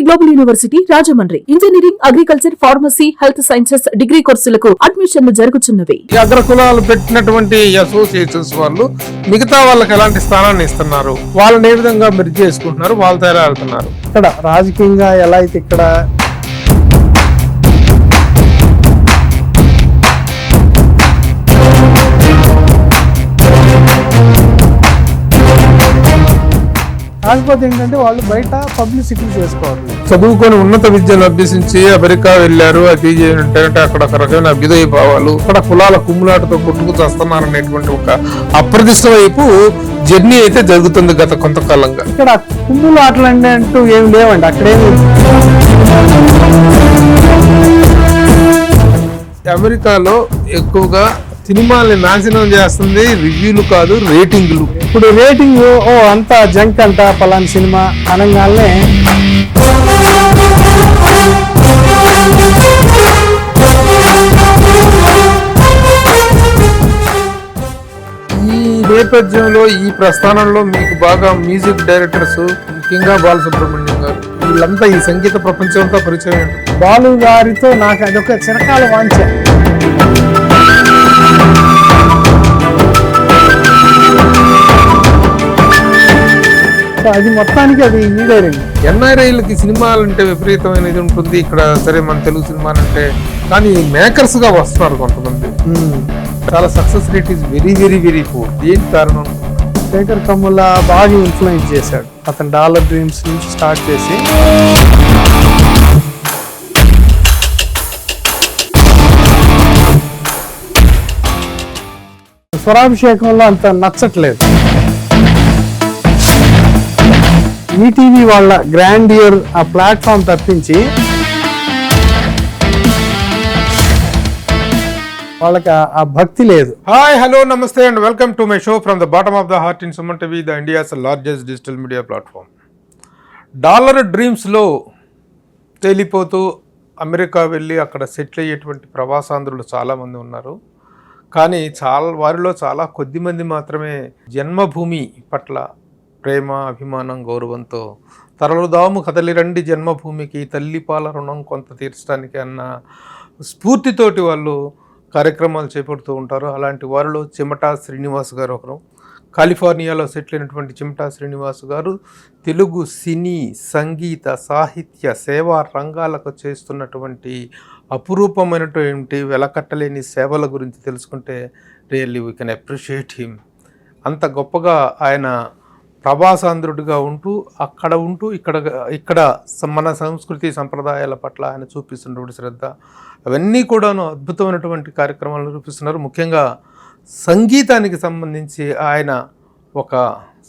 Global university Rajahmundry engineering, agriculture, pharmacy, health sciences degree కోర్సులకు అడ్మిషన్లు జరుగుతున్నవి. అగ్ర కులాలు పెట్టినటువంటి అసోసియేషన్స్ వాళ్ళు మిగతా వాళ్ళకి ఎలాంటి స్థానాన్ని ఇస్తున్నారు, వాళ్ళని ఏ విధంగా మెర్జ్ చేసుకుంటున్నారు, వాళ్ళతో ఎలా వెళ్తున్నారు. ఇక్కడ రాజకీయంగా ఎలా అయితే ఇక్కడ కాకపోతే ఏంటంటే వాళ్ళు బయట పబ్లిసిటీ చేసుకోవాలి. చదువుకొని ఉన్నత విద్యను అభ్యసించి అమెరికా వెళ్ళారు, అది ఏంటంటే అక్కడ ఒక రకమైన అభ్యుదయ భావాలు, అక్కడ కులాల కుమ్ములాటతో కొట్టుకు చేస్తున్నారనేటువంటి ఒక అప్రదిష్ట వైపు జర్నీ అయితే జరుగుతుంది గత కొంతకాలంగా. ఇక్కడ కుమ్ములు ఆటలు అంటూ ఏమి లేవండి. అక్కడేమి అమెరికాలో ఎక్కువగా సినిమాల్ని నాశనం చేస్తుంది రివ్యూలు కాదు, రేటింగ్లు. ఇప్పుడు రేటింగ్ అంత జంక్ అంట పలానా సినిమా అనగానే ఈ నేపథ్యంలో ఈ ప్రస్థానంలో మీకు బాగా మ్యూజిక్ డైరెక్టర్స్, ముఖ్యంగా బాలసుబ్రహ్మణ్యం గారు, వీళ్ళంతా ఈ సంగీత ప్రపంచంతో పరిచయం. బాలు గారితో నాకు అదొక చిరకాల వాంఛ. అది మొత్తానికి అది ఈడైంది. ఎన్ఆర్ఐలకి సినిమాలంటే విపరీతమైన ఇది ఉంటుంది ఇక్కడ. సరే మన తెలుగు సినిమాలంటే, కానీ మేకర్స్ గా వస్తున్నారు కొంతమంది. చాలా success rate is very very very poor. దేని కారణం? శేఖర్ కమ్ముల బాగా ఇన్ఫ్లుయెన్స్ చేశాడు. అతను డాలర్ డ్రీమ్స్ నుంచి స్టార్ట్ చేసి స్వరాభిషేకంలో అంత నచ్చట్లేదు. ఈటీవీ వాళ్ళ గ్రాండియర్ ఆ ప్లాట్ఫామ్ తప్పించి వాళ్ళకి ఆ భక్తి లేదు. హాయ్, హలో, నమస్తే and welcome to my show from the bottom of the heart in Suman TV, the India's largest digital media platform. Dollar డ్రీమ్స్లో తేలిపోతూ అమెరికా వెళ్ళి అక్కడ సెటిల్ అయ్యేటువంటి ప్రవాసాంధ్రులు చాలామంది ఉన్నారు. కానీ వారిలో చాలా కొద్ది మంది మాత్రమే జన్మభూమి పట్ల ప్రేమ, అభిమానం, గౌరవంతో తరలుదాము కదలిరండి జన్మభూమికి, తల్లిపాల రుణం కొంత తీర్చడానికి అన్న స్ఫూర్తితోటి వాళ్ళు కార్యక్రమాలు చేపడుతూ ఉంటారు. అలాంటి వారిలో చిమటా శ్రీనివాస్ గారు ఒకరు. కాలిఫోర్నియాలో సెటిల్ అయినటువంటి చిమటా శ్రీనివాస్ గారు తెలుగు సినీ, సంగీత, సాహిత్య, సేవా రంగాలకు చేస్తున్నటువంటి అపురూపమైనటువంటి వెలకట్టలేని సేవల గురించి తెలుసుకుంటే really we can appreciate him. అంత గొప్పగా ఆయన ప్రవాసాంధ్రుడిగా ఉంటూ ఇక్కడ మన సంస్కృతి సంప్రదాయాల పట్ల ఆయన చూపిస్తున్నటువంటి శ్రద్ధ, అవన్నీ కూడాను అద్భుతమైనటువంటి కార్యక్రమాలను చూపిస్తున్నారు. ముఖ్యంగా సంగీతానికి సంబంధించి ఆయన ఒక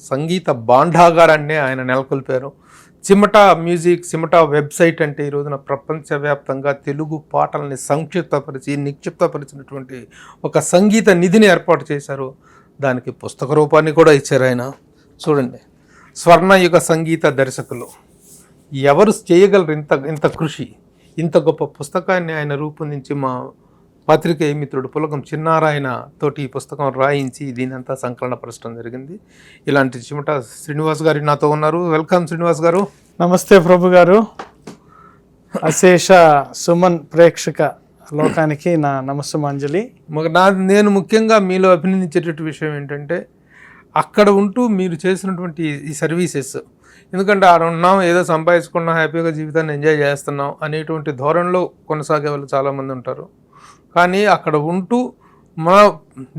సంగీత భాండాగారాన్ని ఆయన నెలకొల్పారు. చిమటా మ్యూజిక్, చిమటా వెబ్సైట్ అంటే ఈ రోజున ప్రపంచవ్యాప్తంగా తెలుగు పాటల్ని నిక్షిప్తపరిచినటువంటి ఒక సంగీత నిధిని ఏర్పాటు చేశారు. దానికి పుస్తక రూపాన్ని కూడా ఇచ్చారు ఆయన. చూడండి, స్వర్ణయుగ సంగీత దర్శకులు ఎవరు చేయగలరు ఇంత కృషి? ఇంత గొప్ప పుస్తకాన్ని ఆయన రూపొందించి మా పత్రికేయ మిత్రుడు పులకం చిన్నారాయణ తోటి ఈ పుస్తకం రాయించి దీనంతా సంకలనపరచడం జరిగింది. ఇలాంటి చిమటా శ్రీనివాస్ గారు నాతో ఉన్నారు. వెల్కమ్ శ్రీనివాస్ గారు. నమస్తే ప్రభు గారు. అశేష సుమన్ ప్రేక్షక లోకానికి నా నమస్సుమాంజలి. నేను ముఖ్యంగా మీలో అభినందించేటటువంటి విషయం ఏంటంటే, అక్కడ ఉంటూ మీరు చేసినటువంటి ఈ సర్వీసెస్, ఎందుకంటే ఆడ ఉన్నాం, ఏదో సంపాదించుకున్నాం, హ్యాపీగా జీవితాన్ని ఎంజాయ్ చేస్తున్నాం అనేటువంటి ధోరణిలో కొనసాగే వాళ్ళు చాలామంది ఉంటారు. కానీ అక్కడ ఉంటూ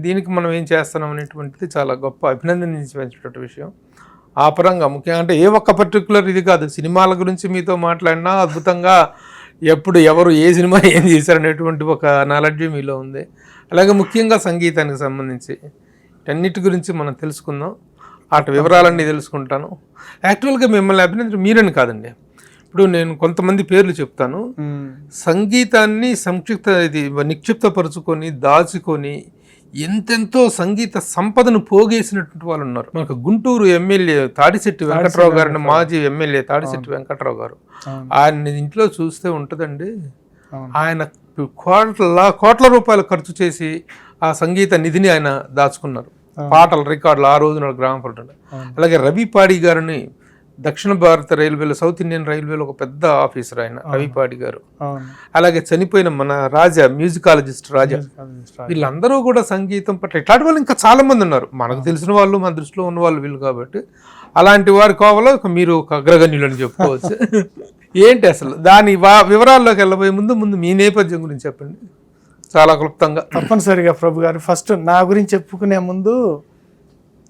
దీనికి మనం ఏం చేస్తున్నాం అనేటువంటిది చాలా గొప్ప అభినందించేటువంటి విషయం. ఆ పరంగా ముఖ్యంగా అంటే ఏ ఒక్క పర్టికులర్ ఇది కాదు, సినిమాల గురించి మీతో మాట్లాడినా అద్భుతంగా ఎవరు ఏ సినిమా ఏం చేశారనేటువంటి ఒక నాలెడ్జ్ మీలో ఉంది. అలాగే ముఖ్యంగా సంగీతానికి సంబంధించి అన్నిటి గురించి మనం తెలుసుకుందాం. అటు వివరాలన్నీ తెలుసుకుంటాను. యాక్చువల్గా మిమ్మల్ని అభినందన మీరని కాదండి, ఇప్పుడు నేను కొంతమంది పేర్లు చెప్తాను. సంగీతాన్ని నిక్షిప్తపరుచుకొని దాచుకొని ఎంతెంతో సంగీత సంపదను పోగేసినటువంటి వాళ్ళు ఉన్నారు. మనకు గుంటూరు ఎమ్మెల్యే తాడిశెట్టి వెంకట్రావు గారిని, మాజీ ఎమ్మెల్యే తాడిశెట్టి వెంకట్రావు గారు, ఆయన ఇంట్లో చూస్తే ఉంటుందండి. ఆయన కోట్ల రూపాయలు ఖర్చు చేసి ఆ సంగీత నిధిని ఆయన దాచుకున్నారు. పాటల రికార్డులు ఆ రోజున గ్రామపడ్డాడు. అలాగే రవి పాడి గారిని దక్షిణ భారత రైల్వేలో సౌత్ ఇండియన్ రైల్వేలో ఒక పెద్ద ఆఫీసర్ ఆయన రవిపాడి గారు. అవును. అలాగే చనిపోయిన మన రాజా మ్యూజికాలజిస్ట్ రాజా, వీళ్ళందరూ కూడా సంగీతం పట్ల ఇట్లాంటి వాళ్ళు ఇంకా చాలా మంది ఉన్నారు. మనకు తెలిసిన వాళ్ళు మన దృష్టిలో ఉన్న వాళ్ళు వీళ్ళు కాబట్టి అలాంటి వారి కోవలో మీరు ఒక అగ్రగణ్యులు అని చెప్పుకోవచ్చు. ఏంటి అసలు దాని వివరాల్లోకి వెళ్ళబోయే ముందు మీ నేపథ్యం గురించి చెప్పండి చాలా క్లుప్తంగా. తప్పనిసరిగా ప్రభు గారు, ఫస్ట్ నా గురించి చెప్పుకునే ముందు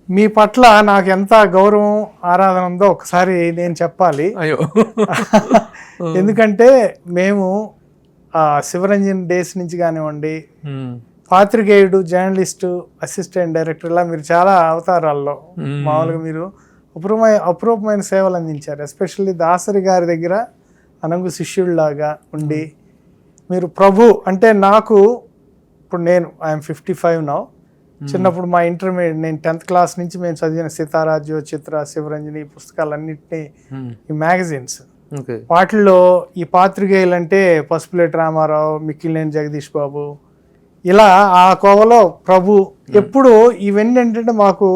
మీ పట్ల నాకు ఎంత గౌరవం ఆరాధన ఉందో ఒకసారి నేను చెప్పాలి. అయ్యో. ఎందుకంటే మేము శివరంజన్ డేస్ నుంచి కానివ్వండి, పాత్రికేయుడు, జర్నలిస్టు, అసిస్టెంట్ డైరెక్టర్, ఇలా మీరు చాలా అవతారాల్లో మామూలుగా మీరు అపూర్వమైన సేవలు అందించారు. ఎస్పెషల్లీ దాసరి గారి దగ్గర అనంగు శిష్యుడిలాగా ఉండి మీరు ప్రభు అంటే నాకు ఇప్పుడు ఐఎమ్ 55 నౌ. చిన్నప్పుడు మా ఇంటర్మీడియట్ నేను 10th క్లాస్ నుంచి మేము చదివిన సీతారాజ్యో, చిత్ర, శివరంజని పుస్తకాలన్నింటినీ ఈ మ్యాగజైన్స్ వాటిల్లో ఈ పాత్రికేయులు అంటే పసుపులేటి రామారావు, మిక్కిలినేని జగదీష్ బాబు, ఇలా ఆ కోవలో ప్రభు ఎప్పుడు ఇవన్నీ ఏంటంటే మాకు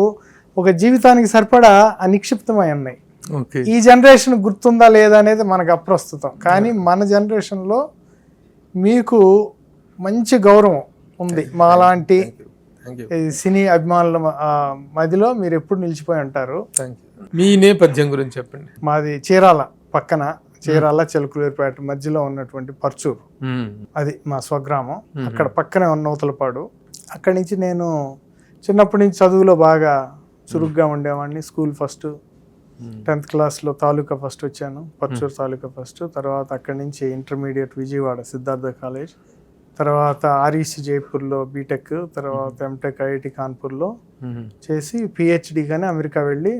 ఒక జీవితానికి సరిపడా నిక్షిప్తమై ఉన్నాయి. ఈ జనరేషన్ గుర్తుందా లేదా అనేది మనకు అప్రస్తుతం, కానీ మన జనరేషన్లో మీకు మంచి గౌరవం ఉంది. మాలాంటి సినీ అభిమానుల మధ్యలో మీరు ఎప్పుడు నిలిచిపోయి ఉంటారు. మీ నేపథ్యం గురించి చెప్పండి. మాది చీరాల పక్కన, చీరాల చిలకలూరిపేట మధ్యలో ఉన్నటువంటి పర్చూరు, అది మా స్వగ్రామం. అక్కడ పక్కనే ఉన్న నూతలపాడు. అక్కడి నుంచి నేను చిన్నప్పటి నుంచి చదువులో బాగా చురుగ్గా ఉండేవాడిని. స్కూల్ ఫస్ట్, 10th క్లాస్లో తాలూకా ఫస్ట్ వచ్చాను, పర్చూరు తాలూకా ఫస్ట్. తర్వాత అక్కడి నుంచి ఇంటర్మీడియట్ విజయవాడ సిద్ధార్థ కాలేజ్, తర్వాత ఆర్ఈసి జైపూర్లో బీటెక్, తర్వాత ఎంటెక్ ఐఐటి కాన్పూర్లో చేసి పిహెచ్డి కానీ అమెరికా వెళ్ళి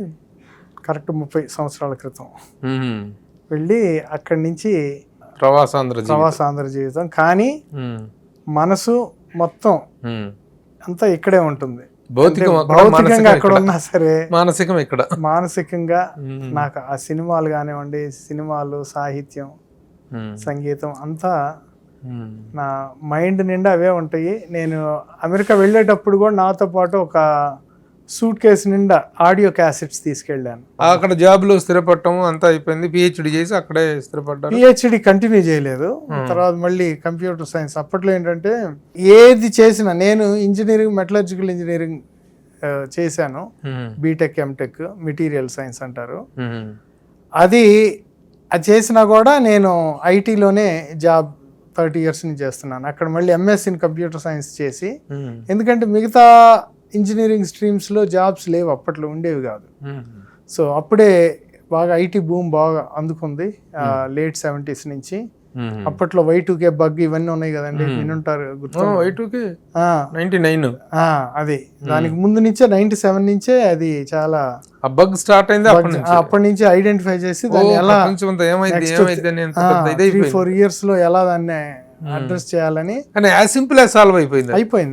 కరెక్ట్ 30 సంవత్సరాల క్రితం వెళ్ళి అక్కడి నుంచి ప్రవాసాంధ్ర జీవితం. కానీ మనసు మొత్తం అంతా ఇక్కడే ఉంటుంది. భౌతికంగా అక్కడ ఉన్నా సరే మానసికంగా నాకు ఆ సినిమాలు కానివ్వండి, సినిమాలు, సాహిత్యం, సంగీతం అంతా నా మైండ్ నిండా అవే ఉంటాయి. నేను అమెరికా వెళ్ళేటప్పుడు కూడా నాతో పాటు ఒక సూట్ కేసు నిండా ఆడియో క్యాసెట్స్ తీసుకెళ్ళాను. అక్కడ జాబ్లో స్థిరపడటం అంతా అయిపోయింది. పిహెచ్డి చేసి అక్కడే స్థిరపడ్డాను. పిహెచ్డి కంటిన్యూ చేయలేదు. తర్వాత మళ్ళీ కంప్యూటర్ సైన్స్. అప్పట్లో ఏంటంటే ఏది చేసినా నేను ఇంజనీరింగ్, మెటలర్జికల్ ఇంజనీరింగ్ చేశాను. బీటెక్, ఎంటెక్, మెటీరియల్ సైన్స్ అంటారు. అది చేసినా కూడా నేను ఐటీలోనే జాబ్ 30 years నుంచి చేస్తున్నాను. అక్కడ మళ్ళీ ఎంఎస్సీ ఇన్ కంప్యూటర్ సైన్స్ చేసి, ఎందుకంటే మిగతా ఇంజనీరింగ్ స్ట్రీమ్స్లో జాబ్స్ లేవు, అప్పట్లో ఉండేవి కాదు. సో అప్పుడే బాగా ఐటీ బూమ్ బాగా అందుకుంది లేట్ 70s నుంచి. అప్పట్లో Y2K బగ్ ఇవన్నీ ఉన్నాయి కదండి, వినుంటారు, గుర్తు. Y2K 99 అది దానికి ముందు నుంచే 97 నుంచే అది చాలా బగ్ స్టార్ట్ అయింది. అప్పటి నుంచి ఐడెంటిఫై చేసి దాన్ని ఎలా 3-4 years లో ఎలా దాన్ని అడ్రస్ చేయాలని సాల్వ్ అయిపోయింది.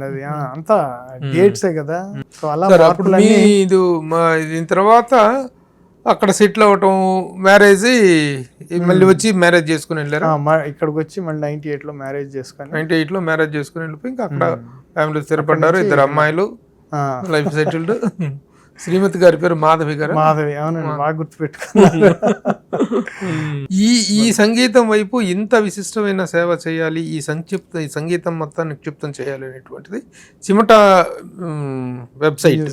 అది అంతా డేట్సే కదా. సో అలా దీని తర్వాత అక్కడ సెటిల్ అవ్వటం, మ్యారేజ్, మళ్ళీ వచ్చి మ్యారేజ్ చేసుకుని వెళ్ళారు. ఇక్కడికి వచ్చి మళ్ళీ 98లో మ్యారేజ్ చేసుకుని 98లో మ్యారేజ్ చేసుకుని వెళ్ళిపోయి ఇంకా అక్కడ ఫ్యామిలీ స్థిరపడ్డారు. 2 అమ్మాయిలు, లైఫ్ సెటిల్డ్. శ్రీమతి గారి పేరు మాధవి గారు. మాధవి, అవునండి, బాగా గుర్తుపెట్టుకున్నారు. ఈ సంగీతం వైపు ఇంత విశిష్టమైన సేవ చేయాలి, ఈ సంగీతం మొత్తాన్ని నిక్షిప్తం చేయాలి అనేటువంటిది చిమట వెబ్సైట్,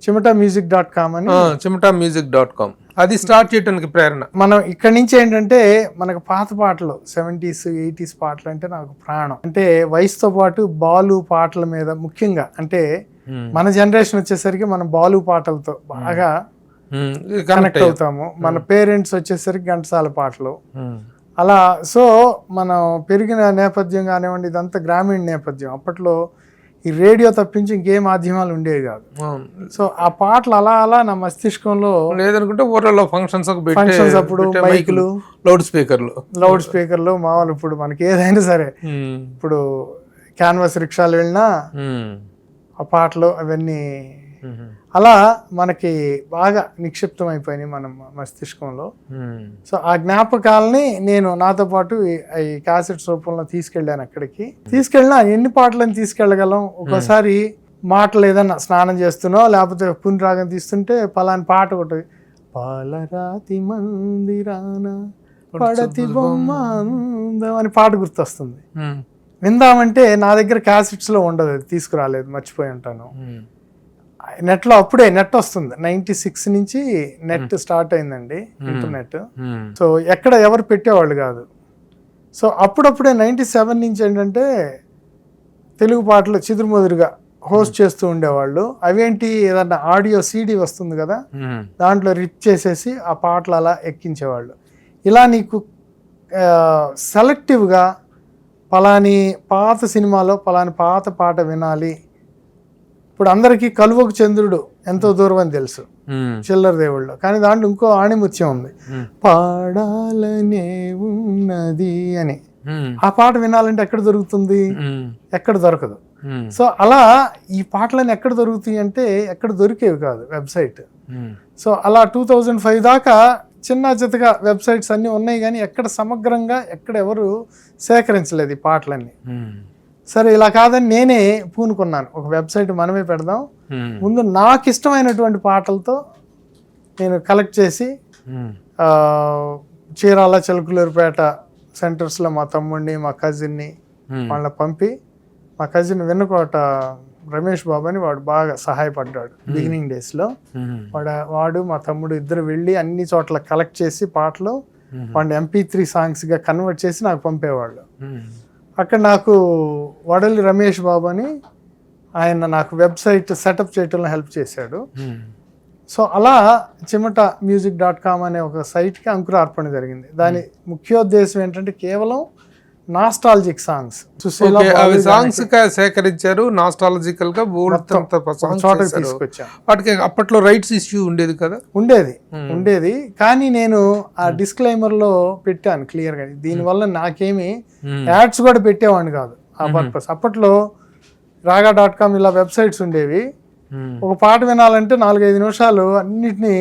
chimatamusic.com అని, chimatamusic.com, అది స్టార్ట్ చేయడానికి ప్రేరణ. మనం ఇక్కడ నుంచి ఏంటంటే మనకు పాత పాటలు 70s 80s పాటలు అంటే నాకు ప్రాణం. అంటే వయసుతో పాటు బాలు పాటల మీద ముఖ్యంగా, అంటే మన జనరేషన్ వచ్చేసరికి మనం బాలు పాటలతో బాగా కనెక్ట్ అవుతాము. మన పేరెంట్స్ వచ్చేసరికి ఘంటసాల పాటలు అలా. సో మనం పెరిగిన నేపథ్యం కానివ్వండి, ఇదంతా గ్రామీణ నేపథ్యం. అప్పట్లో ఈ రేడియో తప్పించి ఇంకే మాధ్యమాలు ఉండేవి కాదు. సో ఆ పాటలు అలా అలా నా మస్తిష్కంలో, లేదనుకుంటే ఊర్లలో ఫంక్షన్స్ అప్పుడు మైకులు, లౌడ్ స్పీకర్లు మామూలు. ఇప్పుడు మనకి ఏదైనా సరే, ఇప్పుడు క్యాన్వాస్ రిక్షాలు వెళ్ళినా ఆ పాటలు అవన్నీ అలా మనకి బాగా నిక్షిప్తం అయిపోయినాయి మన మస్తిష్కంలో. సో ఆ జ్ఞాపకాలని నేను నాతో పాటు ఈ క్యాసెట్స్ రూపంలో తీసుకెళ్ళాను. అక్కడికి తీసుకెళ్ళినా ఎన్ని పాటలను తీసుకెళ్ళగలం. ఒక్కోసారి మాటలు ఏదన్నా స్నానం చేస్తున్నావు, లేకపోతే పుని రాగం తీస్తుంటే పలాని పాట ఒకటి పాలరాతి మందిరాన పడతి బొమ్మ అందం అని పాట గుర్తొస్తుంది. విందామంటే నా దగ్గర క్యాసెట్స్లో ఉండదు, అది తీసుకురాలేదు, మర్చిపోయి ఉంటాను. నెట్లో అప్పుడే నెట్ వస్తుంది, 96 నుంచి నెట్ స్టార్ట్ అయిందండి, ఇంటర్నెట్. సో ఎక్కడ ఎవరు పెట్టేవాళ్ళు కాదు. సో అప్పుడప్పుడే 97 నుంచి ఏంటంటే తెలుగు పాటలు చిదురుముదురుగా హోస్ట్ చేస్తూ ఉండేవాళ్ళు. అవేంటి, ఏదన్నా ఆడియో సీడీ వస్తుంది కదా, దాంట్లో రిప్ చేసేసి ఆ పాటలు అలా ఎక్కించేవాళ్ళు. ఇలా నీకు సెలెక్టివ్గా పలాని పాత సినిమాలో పలాని పాత పాట వినాలి. ఇప్పుడు అందరికీ కలువకు చంద్రుడు ఎంతో దూరం అని తెలుసు, చిల్లర దేవుళ్ళు, కానీ దాంట్లో ఇంకో ఆణిముత్యం ఉంది, పాడాలనే ఉన్నది అని. ఆ పాట వినాలంటే ఎక్కడ దొరుకుతుంది? ఎక్కడ దొరకదు. సో అలా ఈ పాటలన్నీ ఎక్కడ దొరుకుతాయి అంటే ఎక్కడ దొరికేవి కాదు, వెబ్సైట్. సో అలా 2005 దాకా చిన్న చితగా వెబ్సైట్స్ అన్నీ ఉన్నాయి, కానీ ఎక్కడ సమగ్రంగా ఎక్కడ ఎవరు సేకరించలేదు ఈ పాటలన్నీ. సరే ఇలా కాదని నేనే పూనుకున్నాను, ఒక వెబ్సైట్ మనమే పెడదాం, ముందు నాకు ఇష్టమైనటువంటి పాటలతో నేను కలెక్ట్ చేసి చీరాల చిలకలూరిపేట సెంటర్స్లో మా తమ్ముడిని మా కజిన్ని వాళ్ళని పంపి, మా కజిన్ వెన్నుకోట రమేష్ బాబు అని వాడు బాగా సహాయపడ్డాడు బిగినింగ్ డేస్లో. వాడు మా తమ్ముడు ఇద్దరు వెళ్ళి అన్ని చోట్ల కలెక్ట్ చేసి పాటలు వాడిని MP3 సాంగ్స్గా కన్వర్ట్ చేసి నాకు పంపేవాళ్ళు. అక్కడ నాకు వడలి రమేష్ బాబు అని ఆయన నాకు వెబ్సైట్ సెటప్ చేయడంలో హెల్ప్ చేశాడు. సో అలా chimata.music.com అనే ఒక సైట్కి అంకురార్పణ జరిగింది. దాని ముఖ్యోద్దేశం ఏంటంటే కేవలం నాస్టాలజిక్ సాంగ్స్, సాంగ్స్ సేకరించారు, నాస్టాలజికల్ గా చోటకి తీసుకొచ్చాను. వాటికి అప్పట్లో రైట్స్ ఇష్యూ ఉండేది కదా? ఉండేది, కానీ నేను ఆ డిస్క్లైమర్ లో పెట్టాను క్లియర్ గా, దీనివల్ల నాకేమి యాడ్స్ కూడా పెట్టేవాడిని కాదు ఆ పర్పస్. అప్పట్లో raga.com ఇలా వెబ్సైట్స్ ఉండేవి. ఒక పాట వినాలంటే 4-5 నిమిషాలు అన్నిటినీ,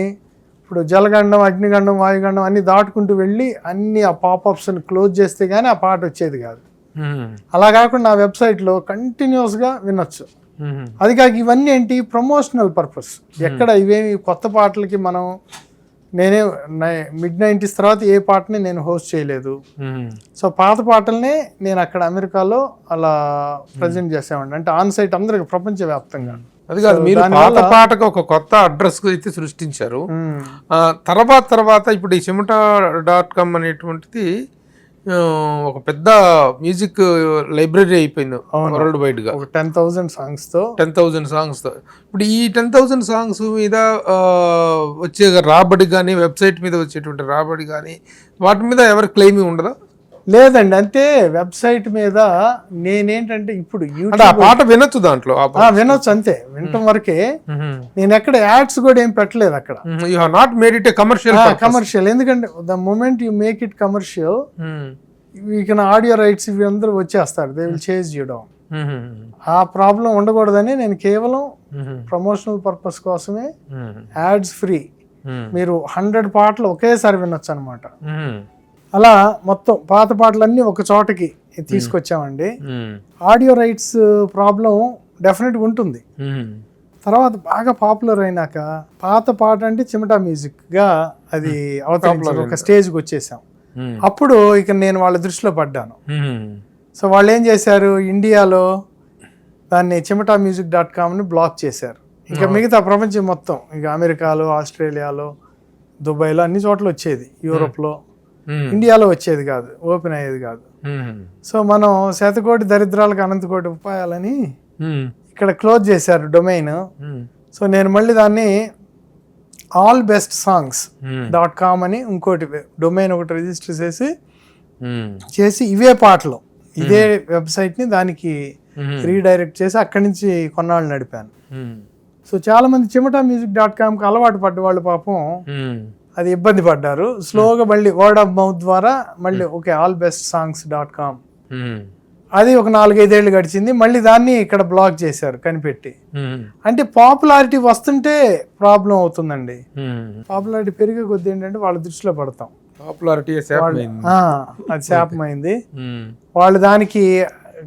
ఇప్పుడు జలగండం, అగ్నిగండం, వాయుగండం అన్ని దాటుకుంటూ వెళ్ళి అన్ని ఆ పాపప్స్ని క్లోజ్ చేస్తే కానీ ఆ పాట వచ్చేది కాదు. అలా కాకుండా ఆ వెబ్సైట్లో కంటిన్యూస్గా వినొచ్చు. అది కాక ఇవన్నీ ఏంటి, ప్రమోషనల్ పర్పస్. ఎక్కడ ఇవేమి కొత్త పాటలకి నేనే mid-90s తర్వాత ఏ పాటని నేను హోస్ట్ చేయలేదు. సో పాత పాటలనే నేను అక్కడ అమెరికాలో అలా ప్రజెంట్ చేసేవాడిని, అంటే ఆన్ సైట్ అందరికి ప్రపంచవ్యాప్తంగా. అది కాదు, మీరు పాత పాటకు ఒక కొత్త అడ్రస్ అయితే సృష్టించారు. తర్వాత ఇప్పుడు ఈ chimata.com అనేటువంటిది ఒక పెద్ద మ్యూజిక్ లైబ్రరీ అయిపోయింది వరల్డ్ వైడ్ గా. 10,000 సాంగ్స్ తో ఇప్పుడు ఈ 10,000 సాంగ్స్ మీద వచ్చే రాబడి కానీ, వెబ్సైట్ మీద వచ్చేటువంటి రాబడి కానీ, వాటి మీద ఎవరి క్లెయిమింగ్ ఉండదా? లేదండి, అంటే వెబ్సైట్ మీద నేనేంటంటే ఇప్పుడు ఆ పాట వినొచ్చు, దాంట్లో వినొచ్చు, అంతే, వినటం వరకే. నేను ఎక్కడ యాడ్స్ కూడా ఏం పెట్టలేదు అక్కడ. You have not made it a commercial, ఎందుకంటే the moment you make it commercial, ఇక ఆడియో రైట్స్ ఇవి అందరూ వచ్చేస్తారు, they will chase you down. ఆ ప్రాబ్లం ఉండకూడదని నేను కేవలం ప్రమోషనల్ పర్పస్ కోసమే యాడ్స్ ఫ్రీ, మీరు 100 పాటలు ఒకేసారి వినొచ్చు అనమాట. అలా మొత్తం పాత పాటలన్నీ ఒక చోటకి తీసుకొచ్చామండి. ఆడియో రైట్స్ ప్రాబ్లం డెఫినెట్గా ఉంటుంది. తర్వాత బాగా పాపులర్ అయినాక పాత పాట అంటే చిమటా మ్యూజిక్గా అది అవతరించారు, ఒక స్టేజ్కి వచ్చేసాం. అప్పుడు ఇక నేను వాళ్ళ దృష్టిలో పడ్డాను. సో వాళ్ళు ఏం చేశారు, ఇండియాలో దాన్ని chimata.music.comని బ్లాక్ చేశారు. ఇంకా మిగతా ప్రపంచం మొత్తం, ఇక అమెరికాలో, ఆస్ట్రేలియాలో, దుబాయ్లో అన్ని చోట్ల వచ్చేది, యూరోప్లో, ఇండియాలో వచ్చేది కాదు, ఓపెన్ అయ్యేది కాదు. సో మనం శతకోటి దరిద్రాలకు అనంతకోటి ఉపాయాలని ఇక్కడ క్లోజ్ చేశారు డొమైన్. సో నేను మళ్ళీ దాన్ని allbestsongs.com అని ఇంకోటి డొమైన్ ఒకటి రిజిస్టర్ చేసి ఇవే పాటలు ఇదే వెబ్సైట్ని దానికి రీడైరెక్ట్ చేసి అక్కడి నుంచి కొన్నాళ్ళు నడిపాను. సో చాలా మంది chimata.music.comకి అలవాటు పడ్డ వాళ్ళు పాపం అది ఇబ్బంది పడ్డారు. స్లోగా మళ్ళీ వర్డ్ ఆఫ్ మౌత్ ద్వారా మళ్ళీ ఓకే allbestsongs.com అది ఒక 4-5 ఏళ్ళు గడిచింది. మళ్ళీ దాన్ని ఇక్కడ బ్లాక్ చేశారు కనిపెట్టి. అంటే పాపులారిటీ వస్తుంటే ప్రాబ్లం అవుతుందండి. పాపులారిటీ పెరిగే కొద్ది ఏంటంటే వాళ్ళ దృష్టిలో పడతాం, పాపులారిటీ అది శాపమైంది. వాళ్ళు దానికి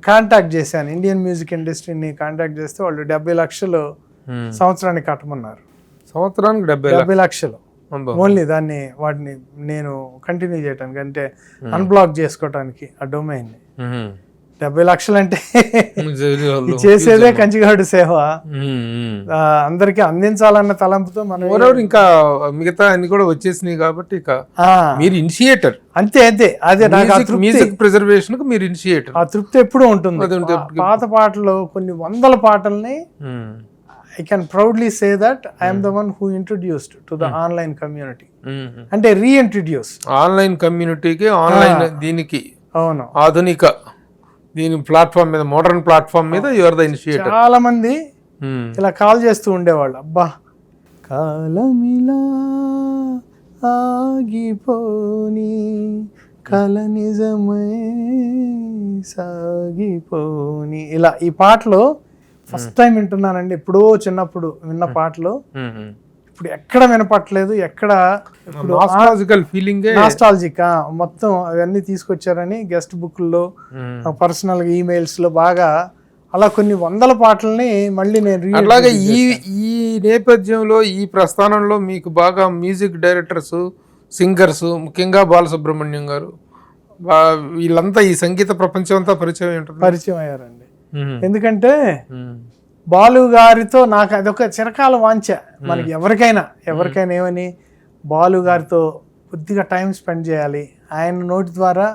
కాంటాక్ట్ చేశాను, ఇండియన్ మ్యూజిక్ ఇండస్ట్రీని కాంటాక్ట్ చేస్తే వాళ్ళు 70 లక్షలు సంవత్సరానికి కట్టమన్నారు. సంవత్సరానికి 70 లక్షలు. ఓన్లీ వాటిని నేను కంటిన్యూ చేయడానికి, అంటే అన్బ్లాక్ చేసుకోవటానికి ఆ డొమైన్ని. 70 లక్షలు అంటే చేసేదే కంచిగాడు సేవ, అందరికి అందించాలన్న తలంపుతో మనం ఇంకా మిగతా అన్ని కూడా వచ్చేసినాయి కాబట్టి ఇక మీరు ఇనిషియేటర్. అంతే అదే నాకు మ్యూజిక్ ప్రిజర్వేషన్ కు మీరు ఇనిషియేటర్. ఆ తృప్తి ఎప్పుడూ ఉంటుంది. పాత పాటలు కొన్ని వందల పాటల్ని I can proudly say that I am the one who introduced to the online community. అంటే రీఇంట్రడ్యూస్ ఆన్లైన్ కమ్యూనిటీకి, ఆన్లైన్ దీనికి, అవును, ఆధునిక దీని ప్లాట్ఫామ్ మీద, మోడర్న్ ప్లాట్ఫామ్ మీద యు ఆర్ ద ఇనిషియేటర్. చాలా మంది ఇలా కాల్ చేస్తూ ఉండేవాళ్ళు, అబ్బా కాలమిలా ఆగిపోని కల నిజమై సాగిపోని, ఇలా ఈ పాటలు ఫస్ట్ టైం వింటున్నానండి. ఎప్పుడో చిన్నప్పుడు విన్న పాటలు ఇప్పుడు ఎక్కడ వినపట్లేదు, ఎక్కడ నాస్టాలజిక్ మొత్తం అవన్నీ తీసుకొచ్చారని గెస్ట్ బుక్లో, పర్సనల్ ఈమెయిల్స్ లో బాగా అలా కొన్ని వందల పాటల్ని మళ్ళీ నేను అలాగే ఈ నేపథ్యంలో, ఈ ప్రస్థానంలో మీకు బాగా మ్యూజిక్ డైరెక్టర్స్, సింగర్స్, ముఖ్యంగా బాలసుబ్రహ్మణ్యం గారు, వీళ్ళంతా ఈ సంగీత ప్రపంచం అంతా పరిచయం అయ్యారండి. ఎందుకంటే బాలు గారితో నాకు అదొక చిరకాల వాంఛ. మనకి ఎవరికైనా ఏమని, బాలు గారితో కొద్దిగా టైం స్పెండ్ చేయాలి, ఆయన నోటి ద్వారా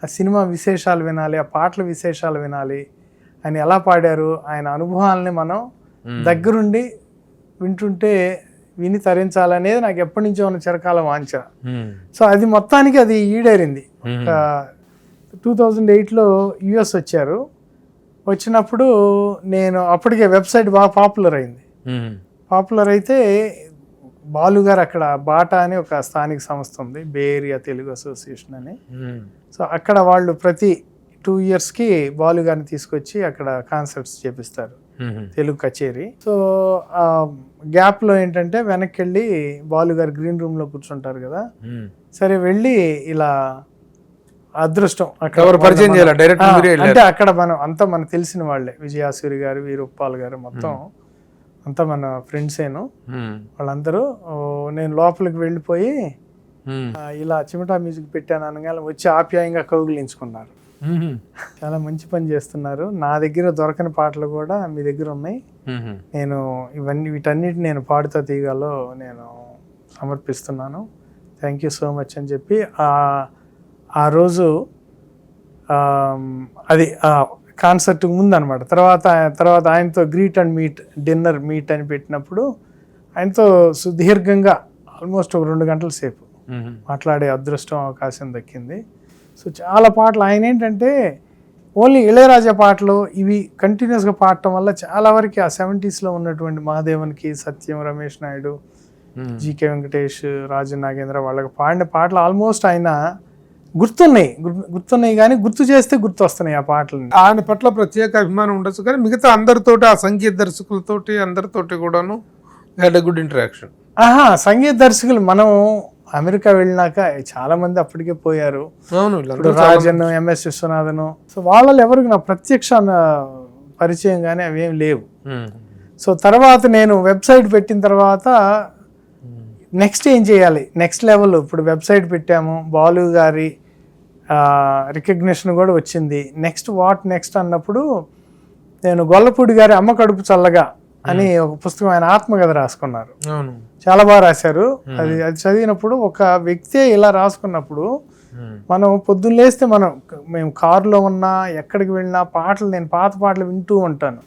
ఆ సినిమా విశేషాలు వినాలి, ఆ పాటల విశేషాలు వినాలి, ఆయన ఎలా పాడారు, ఆయన అనుభవాలని మనం దగ్గరుండి వింటుంటే విని తరించాలనేది నాకు ఎప్పటి నుంచో ఉన్న చిరకాల వాంఛ. సో అది మొత్తానికి అది ఈడేరింది. 2008లో US వచ్చారు. వచ్చినప్పుడు నేను అప్పటికే వెబ్సైట్ బాగా పాపులర్ అయింది. పాపులర్ అయితే బాలు గారు అక్కడ బాటా అని ఒక స్థానిక సంస్థ ఉంది, బే ఏరియా తెలుగు అసోసియేషన్ అని. సో అక్కడ వాళ్ళు ప్రతి 2 yearsకి బాలు గారిని తీసుకొచ్చి అక్కడ కాన్సర్ట్స్ చేపిస్తారు, తెలుగు కచేరీ. సో ఆ గ్యాప్లో ఏంటంటే వెనక్కి వెళ్ళి బాలు గారు గ్రీన్ రూమ్లో కూర్చుంటారు కదా, సరే వెళ్ళి ఇలా అదృష్టం పరిచయం చేయాలి డైరెక్ట్, అంటే అక్కడ మనకు తెలిసిన వాళ్ళే, విజయాసూరి గారు, వీరుప్పాల్ గారు, మొత్తం అంతా మన ఫ్రెండ్సేను వాళ్ళందరూ. నేను లోపలికి వెళ్ళిపోయి ఇలా చిమటా మ్యూజిక్ పెట్టాను అనగానే వచ్చి ఆప్యాయంగా కౌగిలించుకున్నారు. చాలా మంచి పని చేస్తున్నారు, నా దగ్గర దొరకని పాటలు కూడా మీ దగ్గర ఉన్నాయి, నేను వీటన్నిటిని నేను పాడుతా తీగాలో నేను సమర్పిస్తున్నాను, థ్యాంక్ యూ సో మచ్ అని చెప్పి ఆ రోజు అది కాన్సర్ట్ ముందు అనమాట. తర్వాత ఆయనతో గ్రీట్ అండ్ డిన్నర్ మీట్ అని పెట్టినప్పుడు ఆయనతో సుదీర్ఘంగా ఆల్మోస్ట్ ఒక 2 గంటల సేపు మాట్లాడే అదృష్టం, అవకాశం దక్కింది. సో చాలా పాటలు ఆయన ఏంటంటే ఓన్లీ ఇళయరాజా పాటలు ఇవి కంటిన్యూస్గా పాడటం వల్ల చాలా వరకు ఆ 70sలో ఉన్నటువంటి మహాదేవన్కి, సత్యం, రమేష్ నాయుడు, జీకే వెంకటేష్, రాజు నాగేంద్ర వాళ్ళకి పాడిన పాటలు ఆల్మోస్ట్ ఆయన గుర్తున్నాయి కానీ గుర్తు చేస్తే గుర్తు వస్తున్నాయి ఆ పాటలు. ఆయన పట్ల ప్రత్యేక అభిమానం ఉండొచ్చు కానీ మిగతా అందరితోటి, ఆ సంగీత దర్శకులతోటి అందరితోటి కూడాను గుడ్ ఇంటరాక్షన్. సంగీత దర్శకులు మనం అమెరికా వెళ్ళినాక చాలా మంది అప్పటికే పోయారు. ఇప్పుడు రాజన్, MS విశ్వనాథన్, సో వాళ్ళలో ఎవరికి నా ప్రత్యక్ష పరిచయం కానీ అవేం లేవు. సో తర్వాత నేను వెబ్సైట్ పెట్టిన తర్వాత నెక్స్ట్ ఏం చేయాలి, నెక్స్ట్ లెవెల్. ఇప్పుడు వెబ్సైట్ పెట్టాము, బాలు గారి రికగ్నిషన్ కూడా వచ్చింది. నెక్స్ట్ అన్నప్పుడు నేను గొల్లపూడి గారి అమ్మ కడుపు చల్లగా అని ఒక పుస్తకం, ఆయన ఆత్మకథ రాసుకున్నారు, చాలా బాగా రాశారు. అది చదివినప్పుడు ఒక వ్యక్తి ఇలా రాసుకున్నప్పుడు మనం పొద్దున్న లేస్తే మేము కారులో ఉన్నా ఎక్కడికి వెళ్ళినా నేను పాత పాటలు వింటూ ఉంటాను.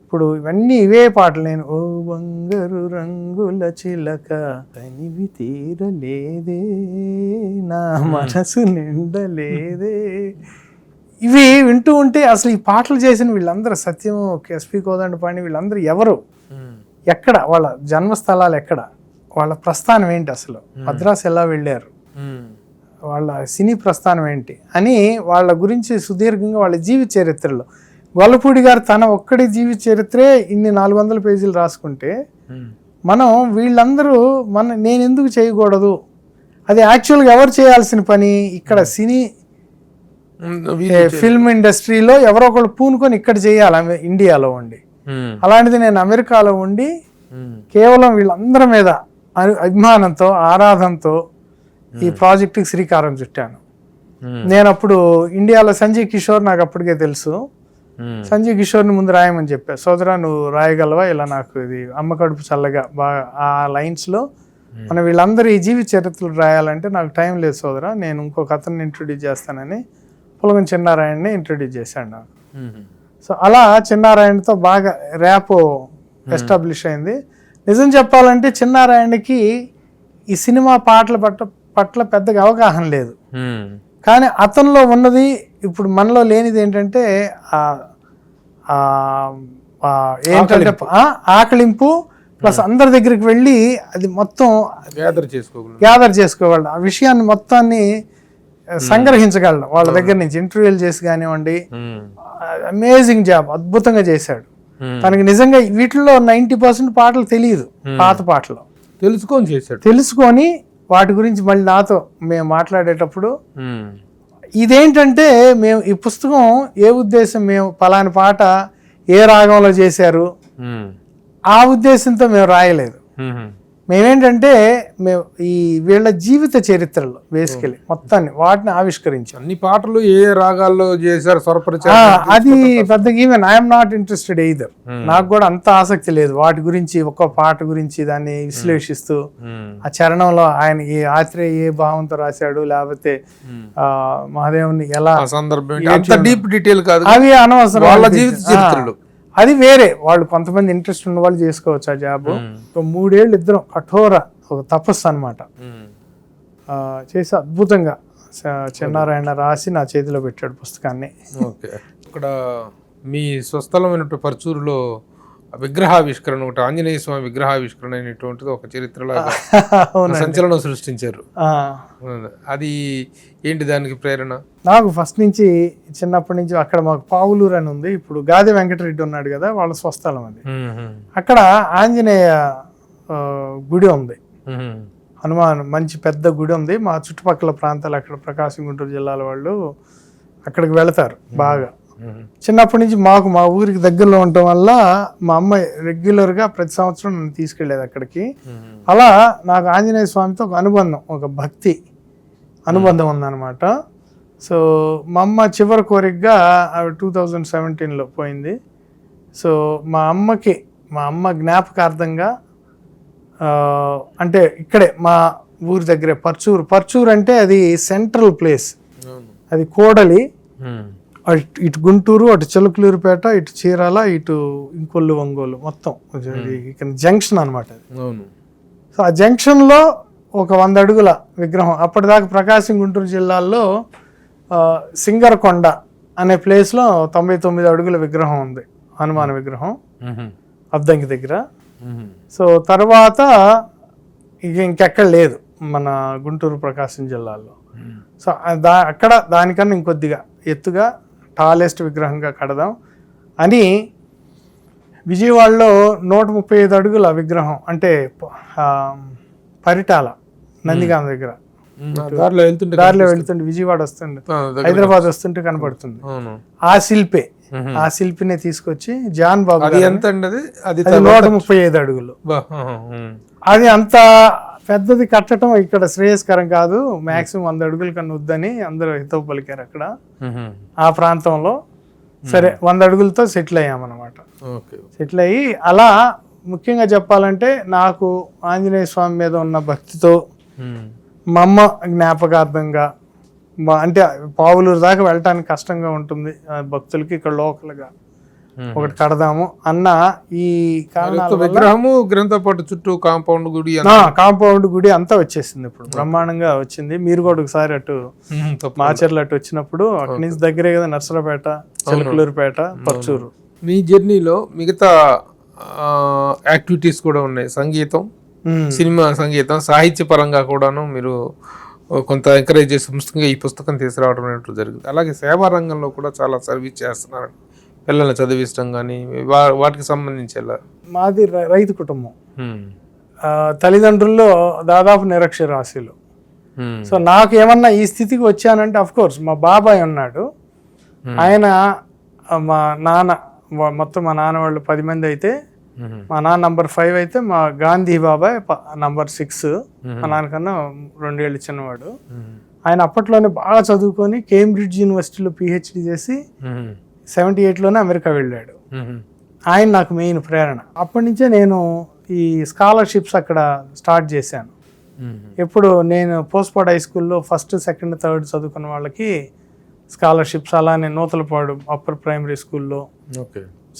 ఇప్పుడు ఇవన్నీ ఇవే పాటలు. నేను ఓ బంగారు రంగుల చిలక తనివి తీరలేదే, నా మనసు నిండలేదే, ఇవి వింటూ ఉంటే అసలు ఈ పాటలు చేసిన వీళ్ళందరూ, సత్యం, SP కోదండపాణి, వీళ్ళందరూ ఎవరు, ఎక్కడ వాళ్ళ జన్మస్థలాలు, ఎక్కడ వాళ్ళ ప్రస్థానం ఏంటి, అసలు మద్రాసు ఎలా వెళ్ళారు, వాళ్ళ సినీ ప్రస్థానం ఏంటి అని వాళ్ళ గురించి సుదీర్ఘంగా వాళ్ళ జీవిత చరిత్రలో గొల్లపూడి గారు తన ఒక్కడి జీవిత చరిత్రే ఇన్ని 400 పేజీలు రాసుకుంటే మనం వీళ్ళందరూ నేను ఎందుకు చేయకూడదు, అది యాక్చువల్గా ఎవరు చేయాల్సిన పని. ఇక్కడ సినీ ఫిల్మ్ ఇండస్ట్రీలో ఎవరో ఒకళ్ళు పూనుకొని ఇక్కడ చేయాలి ఇండియాలో ఉండి, అలాంటిది నేను అమెరికాలో ఉండి కేవలం వీళ్ళందరి మీద అభిమానంతో ఆరాధనతో ఈ ప్రాజెక్టుకి శ్రీకారం చుట్టాను. నేను అప్పుడు ఇండియాలో సంజయ్ కిషోర్ నాకు అప్పటికే తెలుసు. సంజయ్ కిషోర్ని ముందు రాయమని చెప్పా, సోదరా నువ్వు రాయగలవా ఇలా, నాకు ఇది అమ్మ కడుపు చల్లగా బాగా ఆ లైన్స్లో మన వీళ్ళందరూ ఈ జీవిత చరిత్రలు రాయాలంటే నాకు టైం లేదు సోదరా, నేను ఇంకొక అతన్ని ఇంట్రొడ్యూస్ చేస్తానని పులగం చిన్నారాయణని ఇంట్రొడ్యూస్ చేశాను నాకు. సో అలా చిన్నారాయణతో బాగా ర్యాపో ఎస్టాబ్లిష్ అయింది. నిజం చెప్పాలంటే చిన్నారాయణకి ఈ సినిమా పాటల పట్ల పెద్దగా అవగాహన లేదు, కానీ అతనిలో ఉన్నది ఇప్పుడు మనలో లేనిది ఏంటంటే ఏంటంటే ఆకలింపు ప్లస్ అందరి దగ్గరికి వెళ్ళి అది మొత్తం గ్యాదర్ చేసుకోగలడు, ఆ విషయాన్ని మొత్తాన్ని సంగ్రహించగలడు వాళ్ళ దగ్గర నుంచి. ఇంటర్వ్యూలు చేసి కానివ్వండి, అమేజింగ్ జాబ్, అద్భుతంగా చేశాడు. తనకి నిజంగా వీటిల్లో 90% పాటలు తెలియదు, పాత పాటలు తెలుసుకొని వాటి గురించి మళ్ళీ నాతో మేము మాట్లాడేటప్పుడు ఇదేంటంటే మేము ఈ పుస్తకం ఏ ఉద్దేశం, మేము పలాని పాట ఏ రాగంలో చేశారు ఆ ఉద్దేశంతో మేము రాయలేదు. మేమేంటంటే మేము ఈ వీళ్ళ జీవిత చరిత్రలో బేసికలీ మొత్తాన్ని వాటిని ఆవిష్కరించాం. అన్ని పాటలు ఏ రాగాల్లో చేశారు, అది పెద్దగా even I'm not interested either. నాకు కూడా అంత ఆసక్తి లేదు వాటి గురించి, ఒక్క పాట గురించి దాన్ని విశ్లేషిస్తూ ఆ చరణంలో ఆయన ఏ ఆత్రేయ ఏ భావంతో రాశాడు, లేకపోతే మహాదేవుని ఎలా అవి అనవసరం. వాళ్ళ జీవిత చరిత్రలు అది వేరే, వాళ్ళు కొంతమంది ఇంట్రెస్ట్ ఉన్న వాళ్ళు చేసుకోవచ్చు ఆ జాబ్. 3 ఏళ్ళు ఇద్దరం కఠోర ఒక తపస్సు అనమాట చేసి అద్భుతంగా చిన్నారాయణ రాసి నా చేతిలో పెట్టాడు పుస్తకాన్ని. ఇక్కడ మీ స్వస్థలమైనటువంటి పర్చూరులో విగ్రహావిష్కరణ, ఒకటి ఆంజనేయ స్వామి విగ్రహావిష్కరణ అనేటువంటిది ఒక చరిత్రలాగా సంచలనం సృష్టించారు. అది ఏంటి, దానికి ప్రేరణ? నాకు ఫస్ట్ నుంచి చిన్నప్పటి నుంచి అక్కడ మాకు పావులూరు అని ఉంది, ఇప్పుడు గాది వెంకటరెడ్డి ఉన్నాడు కదా, వాళ్ళ స్వస్థలం అది. అక్కడ ఆంజనేయ గుడి ఉంది, హనుమాన్ మంచి పెద్ద గుడి ఉంది. మా చుట్టుపక్కల ప్రాంతాలు అక్కడ ప్రకాశం గుంటూరు జిల్లాల వాళ్ళు అక్కడికి వెళతారు బాగా. చిన్నప్పటి నుంచి మాకు మా ఊరికి దగ్గరలో ఉండటం వల్ల మా అమ్మ రెగ్యులర్గా ప్రతి సంవత్సరం నన్ను తీసుకెళ్లేది అక్కడికి. అలా నాకు ఆంజనేయ స్వామితో ఒక అనుబంధం, ఒక భక్తి అనుబంధం ఉందన్నమాట. సో మా అమ్మ చివరి కోరికగా 2017లో పోయింది. సో మా అమ్మ జ్ఞాపకార్థంగా అంటే ఇక్కడే మా ఊరి దగ్గరే పర్చూరు అంటే అది సెంట్రల్ ప్లేస్, అది కోడలి, ఇటు గుంటూరు, అటు చిలకలూరుపేట, ఇటు చీరాల, ఇటు ఇంకొల్లు ఒంగోలు మొత్తం ఇక్కడ జంక్షన్ అనమాట. సో ఆ జంక్షన్లో ఒక 100 అడుగుల విగ్రహం. అప్పటిదాకా ప్రకాశం గుంటూరు జిల్లాల్లో సింగరకొండ అనే ప్లేస్లో 99 అడుగుల విగ్రహం ఉంది, హనుమాన్ విగ్రహం అద్దంకి దగ్గర. సో తర్వాత ఇంకెక్కడ లేదు మన గుంటూరు ప్రకాశం జిల్లాలో. సో అక్కడ దానికన్నా ఇంకొద్దిగా ఎత్తుగా టాలెస్ట్ విగ్రహంగా కడదాం అని విజయవాడలో 135 అడుగుల విగ్రహం, అంటే పరిటాల నందిగామ దగ్గర దారిలో వెళ్తుంటే విజయవాడ వస్తుండే హైదరాబాద్ వస్తుంటే కనపడుతుంది. ఆ శిల్పినే తీసుకొచ్చి జాన్ బాబు, అది ఎంత అండి? అది 135 అడుగులు. అది అంత పెద్దది కట్టడం ఇక్కడ శ్రేయస్కరం కాదు, మాక్సిమం 100 అడుగుల కన్నా వద్దని అందరూ హితవు పలికారు అక్కడ ఆ ప్రాంతంలో. సరే 100 అడుగులతో సెటిల్ అయ్యామన్నమాట. సెటిల్ అయ్యి అలా ముఖ్యంగా చెప్పాలంటే నాకు ఆంజనేయ స్వామి మీద ఉన్న భక్తితో మా అమ్మ జ్ఞాపకార్థంగా, అంటే పావులూరు దాకా వెళ్ళటానికి కష్టంగా ఉంటుంది భక్తులకి, ఇక్కడ లోకల్గా ఒకటి కడదాము అన్న ఈ విగ్రహము గ్రంథ పాటు చుట్టూ కాంపౌండ్ గుడి అంతా వచ్చేసింది, ఇప్పుడు బ్రహ్మాండంగా వచ్చింది. మీరు కూడా ఒకసారి అటు మాచర్ల అటు వచ్చినప్పుడు అక్కడి నుంచి దగ్గరే కదా నర్సరాపేట, చిలకలూరుపేట, పర్చూరు. మీ జర్నీలో మిగతా యాక్టివిటీస్ కూడా ఉన్నాయి, సంగీతం, సినిమా సంగీతం, సాహిత్య పరంగా కూడాను మీరు కొంత ఎంకరేజ్ చేసి పుస్తకంగా ఈ పుస్తకం తీసుకురావడం అనేట్లు జరిగింది. అలాగే సేవా రంగంలో కూడా చాలా సర్వీస్ చేస్తున్నారు, పిల్లల్ని చదివించడం కానీ వాటికి సంబంధించి. మాది రైతు కుటుంబం, తల్లిదండ్రుల్లో దాదాపు నిరక్షరాస్యులు. సో నాకు ఏమన్నా ఈ స్థితికి వచ్చానంటే అఫ్ కోర్స్ మా బాబాయ్ ఉన్నాడు, ఆయన మా నాన్న మొత్తం మా నాన్న వాళ్ళు 10 మంది అయితే మా నాన్న నంబర్ 5 అయితే మా గాంధీ బాబాయ్ నంబర్ 6. మా నాన్నకన్నా 2 ఏళ్ళు చిన్నవాడు. ఆయన అప్పట్లోనే బాగా చదువుకొని కేంబ్రిడ్జ్ యూనివర్సిటీలో పిహెచ్డి చేసి 78లోనే అమెరికా వెళ్ళాడు. ఆయన నాకు మెయిన్ ప్రేరణ. అప్పటి నుంచే నేను ఈ స్కాలర్షిప్స్ అక్కడ స్టార్ట్ చేశాను. ఎప్పుడు నేను పోస్ట్పాడ్ హై స్కూల్లో 1st, 2nd, 3rd చదువుకున్న వాళ్ళకి స్కాలర్షిప్స్, అలానే నూతలపాడు అప్పర్ ప్రైమరీ స్కూల్లో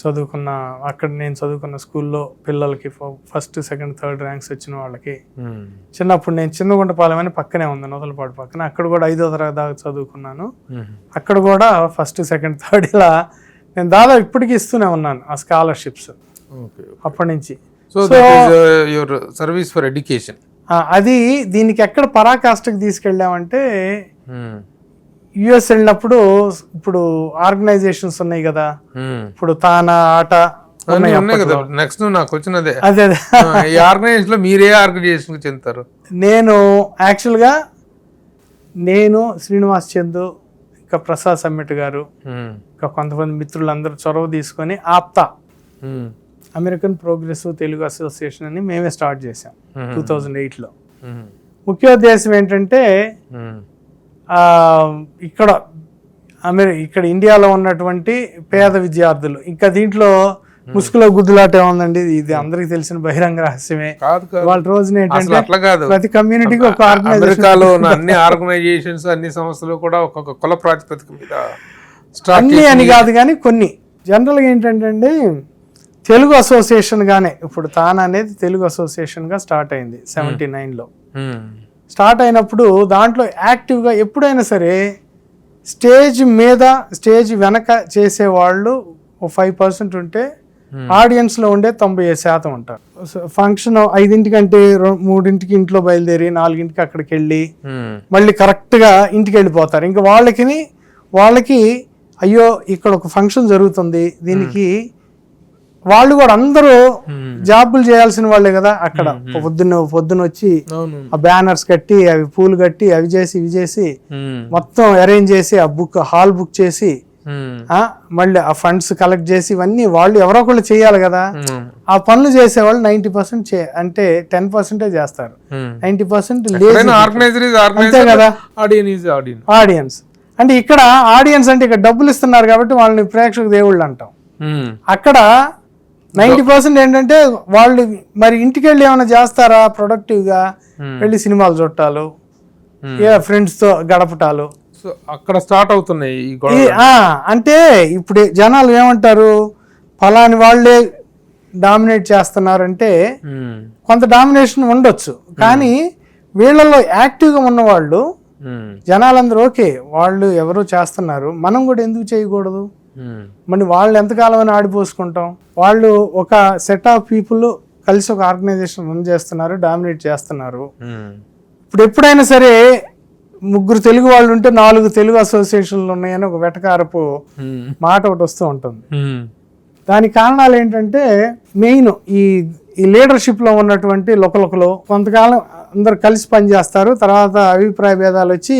చదువుకున్న, అక్కడ నేను చదువుకున్న స్కూల్లో పిల్లలకి 1st, 2nd, 3rd ర్యాంక్స్ వచ్చిన వాళ్ళకి చిన్నప్పుడు నేను చిన్నగుంటపాలెం అని పక్కనే ఉంది నూతలపాడు పక్కన, అక్కడ కూడా 5వ తరగతి దాకా చదువుకున్నాను. అక్కడ కూడా 1st, 2nd, 3rd ఇలా నేను దాదాపు ఇప్పటికీ ఇస్తూనే ఉన్నాను ఆ స్కాలర్షిప్స్ అప్పటి నుంచి. యువర్ సర్వీస్ ఫర్ ఎడ్యుకేషన్ అది దీనికి ఎక్కడ పరాకాష్ఠకి తీసుకెళ్ళామంటే యుఎస్ వెళ్ళినప్పుడు ఇప్పుడు ఆర్గనైజేషన్స్ ఉన్నాయి కదా, ఇప్పుడు తానా ఆట నెక్స్ట్ నాకు వచ్చినదే. అదే ఈ ఆర్గనైజేషన్ లో మీరే ఆర్గనైజేషన్ చెందుతారు? నేను యాక్చువల్గా నేను శ్రీనివాస్ చందు, ఇంకా ప్రసాద్ సమ్మెట్ గారు, ఇంకా కొంతమంది మిత్రులందరూ చొరవ తీసుకొని APTA American progressive Telugu association అని మేమే స్టార్ట్ చేసాం 2008లో. ముఖ్య ఉద్దేశం ఏంటంటే ఇక్కడ ఇండియాలో ఉన్నటువంటి పేద విద్యార్థులు, ఇంకా దీంట్లో ముసుగులో గుద్దులాట ఏముందండి, ఇది అందరికి తెలిసిన బహిరంగ రహస్యమే. వాళ్ళ రోజున ఏంటంటే ప్రతి కమ్యూనిటీకి ఒక అమెరికాలో అన్ని ఆర్గనైజేషన్స్, అన్ని సంస్థలు కూడా ఒక్కొక్క కుల ప్రాతిపదిక మీద అన్ని అని కాదు కానీ కొన్ని జనరల్గా ఏంటంటే తెలుగు అసోసియేషన్ గానే, ఇప్పుడు తానా అనేది తెలుగు అసోసియేషన్ గా స్టార్ట్ అయింది 79లో. స్టార్ట్ అయినప్పుడు దాంట్లో యాక్టివ్గా ఎప్పుడైనా సరే స్టేజ్ మీద స్టేజ్ వెనక చేసేవాళ్ళు 5% ఉంటే ఆడియన్స్లో ఉండే 90% ఉంటారు. ఫంక్షన్ 5ంటికంటే 3ంటికి ఇంట్లో బయలుదేరి 4ంటికి అక్కడికి వెళ్ళి మళ్ళీ కరెక్ట్గా ఇంటికి వెళ్ళిపోతారు. ఇంకా వాళ్ళకి అయ్యో ఇక్కడ ఒక ఫంక్షన్ జరుగుతుంది, దీనికి వాళ్ళు కూడా అందరూ జాబులు చేయాల్సిన వాళ్ళే కదా. అక్కడ పొద్దున్న వచ్చి ఆ బ్యానర్స్ కట్టి, అవి పూలు కట్టి, అవి చేసి ఇవి చేసి మొత్తం అరేంజ్ చేసి, ఆ హాల్ బుక్ చేసి, మళ్ళీ ఆ ఫండ్స్ కలెక్ట్ చేసి, ఇవన్నీ వాళ్ళు ఎవరో ఒకళ్ళు చేయాలి కదా. ఆ పనులు చేసేవాళ్ళు 90% అంటే 10% చేస్తారు, 90% అంతే కదా ఆడియన్స్. అంటే ఇక్కడ ఆడియన్స్ అంటే ఇక్కడ డబ్బులు ఇస్తున్నారు కాబట్టి వాళ్ళని ప్రేక్షక దేవుళ్ళు అంటాం. అక్కడ 90% ఏంటంటే వాళ్ళు మరి ఇంటికి వెళ్ళి ఏమైనా చేస్తారా ప్రొడక్టివ్గా, వెళ్ళి సినిమాలు చూడటాలు, ఫ్రెండ్స్ తో గడపటాలు, అక్కడ స్టార్ట్ అవుతున్నాయి. అంటే ఇప్పుడు జనాలు ఏమంటారు, ఫలాని వాళ్ళే డామినేట్ చేస్తున్నారంటే కొంత డామినేషన్ ఉండొచ్చు, కానీ వీళ్ళల్లో యాక్టివ్గా ఉన్నవాళ్ళు జనాలందరూ ఓకే వాళ్ళు ఎవరో చేస్తున్నారు, మనం కూడా ఎందుకు చేయకూడదు, మరి వాళ్ళు ఎంతకాలం అని ఆడిపోసుకుంటాం. వాళ్ళు ఒక సెట్ ఆఫ్ పీపుల్ కలిసి ఒక ఆర్గనైజేషన్ రన్ చేస్తున్నారు, డామినేట్ చేస్తున్నారు. ఇప్పుడు ఎప్పుడైనా సరే 3 తెలుగు వాళ్ళు ఉంటే 4 తెలుగు అసోసియేషన్లు ఉన్నాయని ఒక వెటకారపు మాట ఒకటి వస్తూ ఉంటుంది. దానికి కారణాలు ఏంటంటే మెయిన్ ఈ లీడర్షిప్లో ఉన్నటువంటి లోకలు కొంతకాలం అందరు కలిసి పనిచేస్తారు, తర్వాత అభిప్రాయ భేదాలు వచ్చి